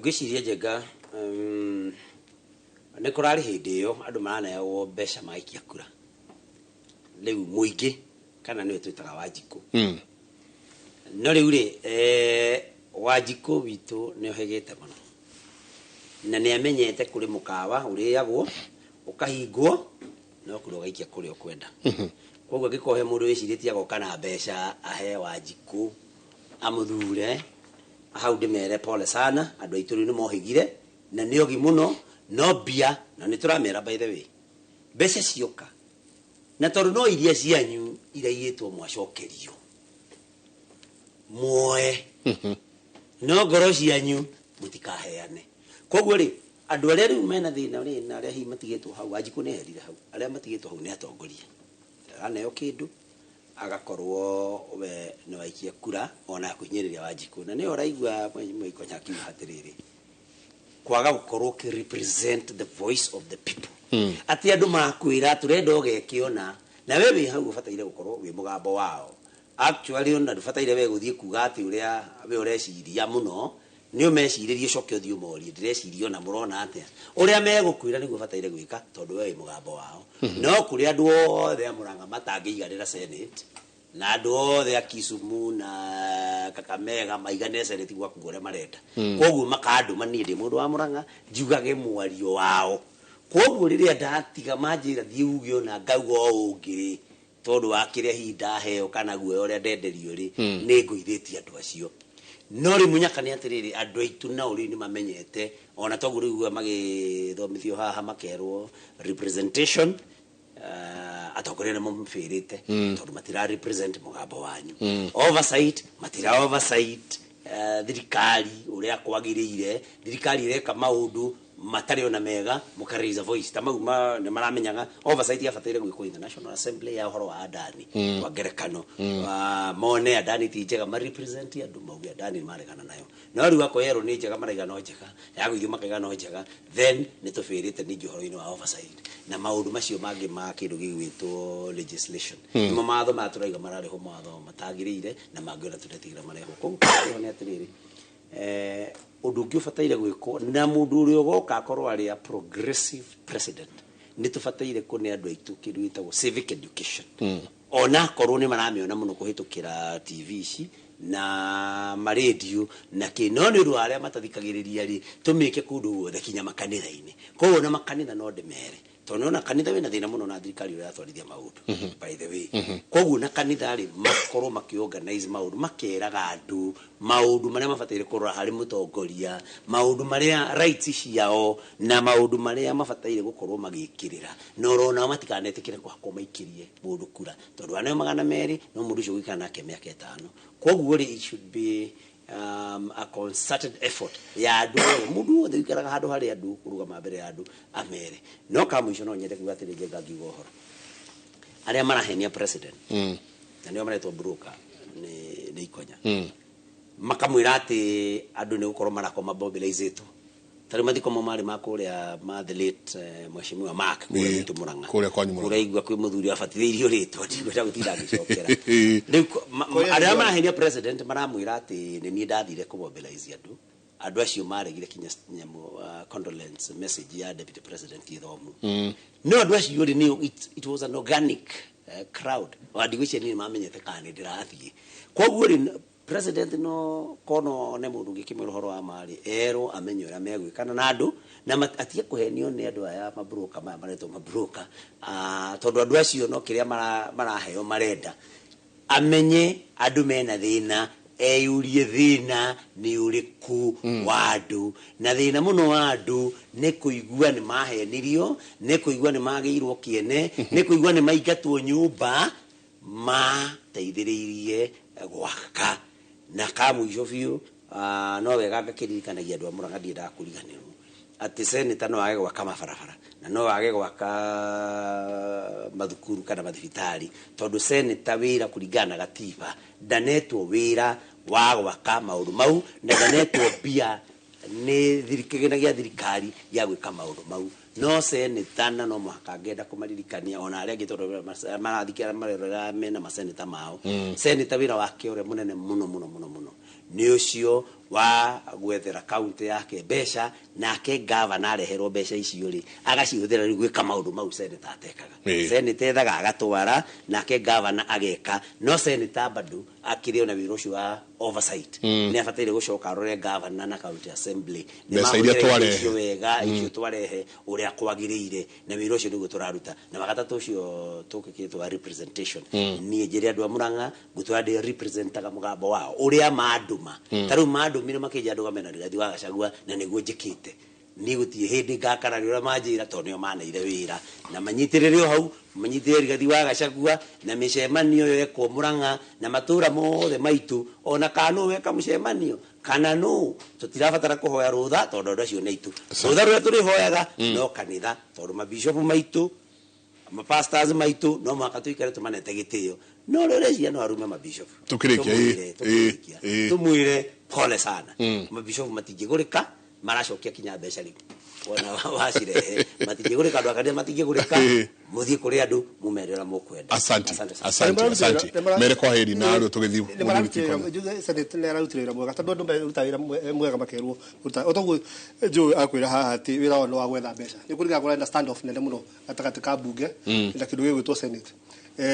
Speaker 9: gwiciria jenga ne kurari hindi yo andu maraneagwo mbeca maikia kura riu muingi kana niwe twitaga Wanjiku no riu ri Wanjiku witu ni ohegete muno na ni amenyete kuri mukawa uriagwo ukahingwo no kuri ugaikia kuri ukwenda koguo gikohe mundu wiciritie agoka na mbeca ahe Wanjiku amuthure hau ndimere pole sana andu aitu ni mohigire na ni ogi muno no bia na ni turamera by the way mbeca cioka na tondu no iria cianyu iraiyitwo mwacokerio muoe no ngoro cianyu mutikaheane koguo ri andu aria riu mena thina ri na aria hi matigitwo hau Wanjiku ni herire hau aria matigitwo hau ni atongoria aneo kindu agakorwo we ni waikia kura ona kuhinyiriria Wanjiku na ni oraigua Mwikonya akiuga atiriri kwaga gukorwo ki represent the voice of the people ati andu makwira turenda ogekiona na wewe hau ufataire gukorwo wi mugambo wao actually ona ndufataire we guthie kuga ati uria we ureciria muno ni umeciririe coke uthio mori ndireciria na murona atia uria megukwira niguo fataire gwika tondu we mugambo wao no kuri andu othe amuranga matangiigarira Senate na andu othe a Kisumu na Kakamega maigane Senate gwa kugore marenda koguo makandu manindi mundu wa Muranga njugage mwario wao koguo riria ndatiga manjira thie ugio na ngauga ungi tondu wa kiria hinda heo kana guo uria ndenderio ri ni nguithitie andu acio no ri munyakani atiriri andu aitu na uri ni mamenyete ona togu riu magithomithio haha makerwo representation atokore na mumfirite tondu matira represent mugambo wanyu oversight matira oversight thirikari uria kwagiriire thirikari ireka maundu matari ona mega mukariza voice tamau ne maramenyaga oversight ya fataire gwiko International Assembly ya horo wa adani wa gerekano mone adani ti njega ma represent andu mauga adani maregana nayo no ri wako yero ni njega maraiga no njega ya gwithio makaiga no njega then ni tufirite ni johoro-ini wa oversight na maundu macio mangi ma kindu gigwitwo legislation mo matho maturaiga marari ho matho matagirire na mangiona tunetigira mareho koguo ni atiriri undu ngifataire gwiko na mundu uri ogoka akorwo ari a progressive president ni tufataire kune andu aitu kindu gitagwo civic education ona korwo ni maramiona muno kuhitukira TV ici na radio na kinoni ru aria matathikagiriria ri tumike kundu wothe kinya makanitha-ini koguo na makanitha no ndemere tondu na kanitha wina thina muno na thirikari uri atwarithia maundu by the way koguo na kanitha ri makorwo makiorganize maundu makeraga andu maundu maria mafataire kurora hari mutongoria maundu maria rights ciao na maundu maria mafataire gukorwo magikirira no rona matikanetĩkĩre kwa maikirie mundu kura tondu anayo magana meri no mundu ucio gwikana nake miaka 5 koguo ri it should be a concerted effort ya andu mundu wothe wikaraga handu hari andu kurugama mbere ya andu amere no kamwisho no nyende kuga atiri ngenga ngiuga horo aria marahenia president na nio maretwo broker ni Ikonya makamwira ati andu ni gukorwo marakoma mobilizeto tari mathiko mo mari makuria ma the late mheshimiwa Mark kuria Muranga kuria igwa kwi muthuri afatiriirio ritwa ndigweta gutinda ngicokera aria marahenia president maramwira ati ni ni ndathire ku mobilize andu acio maregire kinya nyamu condolence message ya deputy president Ithomu no andu acio ri ni it was an organic crowd wandigwicie ni mamenyete kana ndirathie koguo ri president no kono ne mundu ngikimwira horo wa mari ero amenyora megwikana na andu na atie kuhenio ni andu aya mabroka maya mareto mabroka tondu andu acio no kiria maraheo marenda amenye andu mena thina eyurie thina ni uriku wa andu na thina muno wa andu ni kuigua ni mahenirio ni kuigua ni magirwo kiene ni kuigua ni maigatwo nyumba teithiririe gwaka na kamwisho biu no wega ngakirikanagia andu a Muranga ndienda kuriganirwo ati senator no age gwaka mabarabara na no age gwaka mathukuru kana mathibitari tondu senator wira kuringana gatiba ndanetwo wira wa gwaka maundu mau na ndanetwo bia ni thirikaginagia thirikari ya gwika maundu mau no senator na no mwaka ngenda kumaririkania ona aria ngitorwo marathikira marerera mena maseneta mao senator wira wake ure munene muno ni ucio wa gwethera county yake mbeca nake governor areherwo mbeca icio ri agacihũthĩra rĩu gwĩka maũndũ mau senator atekaga senator ethaga agatwara nake governor ageka no senator bado akĩrĩ na wĩra ũcio wa oversight nĩ abatĩire gũcoka arore governor na county assembly
Speaker 1: mbeca iria twarehe
Speaker 9: wega icio twarehe ũrĩa kwagĩrĩire na wĩra ũcio nĩguo tũraruta na wagatatũ ũcio tũkĩkĩtwo representation niĩ njĩrĩ andũ a Murang'a ngũtwara representaga mũgambo wao ũrĩa manduma tarĩu mandumire makĩnja andũ gamena Rigathi wa Gachagua na nĩguo njĩkĩte ni gutie hindi ngakara rĩũrĩa manjĩra tondũ nĩo maneire wĩra na manyitĩrĩre hau manyitĩrĩre Rigathi wa Gachagua na mĩcemanio yo ekwo Murang'a na matũra mothe maitũ ona kana weka mũcemanio kana no tutirabatara kũhoya rũtha tondũ andũ acio nĩ itũ rũtha rũrĩa tũrĩhoyaga no kanitha tondũ mabishopu maitũ pastors maitũ no mwaka tuikare tumanete gĩtĩo no rĩrĩa no arume mabishopu tumwire pole sana mabishopu matingĩgũrĩka maracokia kinya mbeca rĩu wona wacirehe matingĩgũrĩka andũ akaria matingĩgũrĩka muthie kũrĩ andũ mumerera mũkwenda
Speaker 1: asante mere kwa heri na rĩu tũgĩthiĩ
Speaker 2: senate nĩ ararutĩra mwega tondũ andũ merutagĩra mwega makerwo otoguo Joe akwĩra haha atĩ wĩra wao wa gwetha mbeca nĩ kũrigagwo na stand off nene mũno gatagatĩ ka mbunge na kĩndũ gĩgwĩtwo senate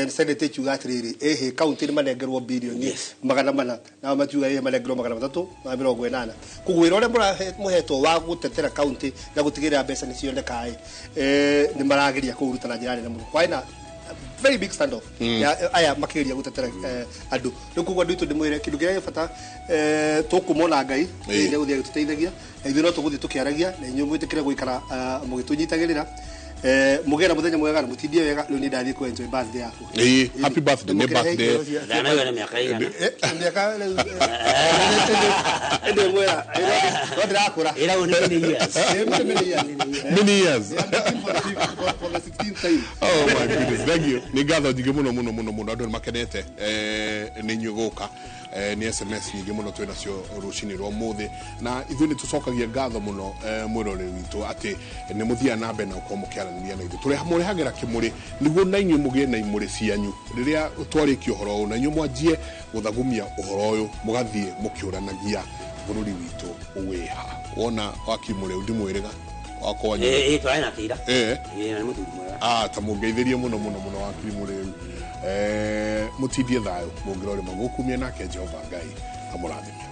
Speaker 2: senate ikiuga atĩrĩrĩ county nĩ manengerwo bilioni magana mana na makiuga manengerwo magana 380 kũgwĩra ũrĩa mũhetwo wa gũtetera county na gũtigĩrĩra mbeca nĩ cioneka nĩ marageria kũruta na njĩra nene mũno kwaina very big stand off aya makĩria gũtetera andũ rĩu kuguo andũ itũ ndĩmwĩre kĩndũ kĩrĩa gĩbata tũkũmona Ngai nĩ gũthiĩ gũtũteithagia na ithuĩ no tũgũthiĩ tũkĩaragia na inyuĩ mwĩtĩkĩre gũikara mũgĩtũnyitagĩrĩra mugera muthenya mwega na mutindie wega rĩu nĩ ndathiĩ ku enjoy birthday yaku
Speaker 1: happy birthday nĩ birthday
Speaker 9: ndana wena miaka igana
Speaker 2: miaka ende mwera ndo ndakura
Speaker 9: ira ni years
Speaker 1: many years
Speaker 2: for the 16th time
Speaker 1: oh my goodness thank you nĩ ngatho nyingĩ mũno andũ makenete nĩ nyuguka ni SMS nyingĩ mũno twĩ nacio rũcinĩ rwa mũthĩ na ithuĩ nĩ tũcokagia ngatho mũno mwĩroreri witũ atĩ nĩ mũthia na mbere na ũkorwo mũkĩaranĩria na ithuĩ tũrehagĩra kĩmũrĩ nĩguo na inyuĩ mũgĩe na imũrĩ cianyu rĩrĩa twarĩkia ũhoro ũyũ na inyuĩ mwanjie gũthagumia ũhoro ũyũ mũgathiĩ mũkĩũranagia bũrũri witũ wĩha wona wakimũrĩ ndimwĩrĩga wakwa nyũ
Speaker 9: twaina kĩira nĩ mũthuri mwega
Speaker 1: ta mũngeithĩrie mũno wakimũrĩ mutindie thayũ mũngĩrore magũkumia nake Jehova Ngai amũrathime.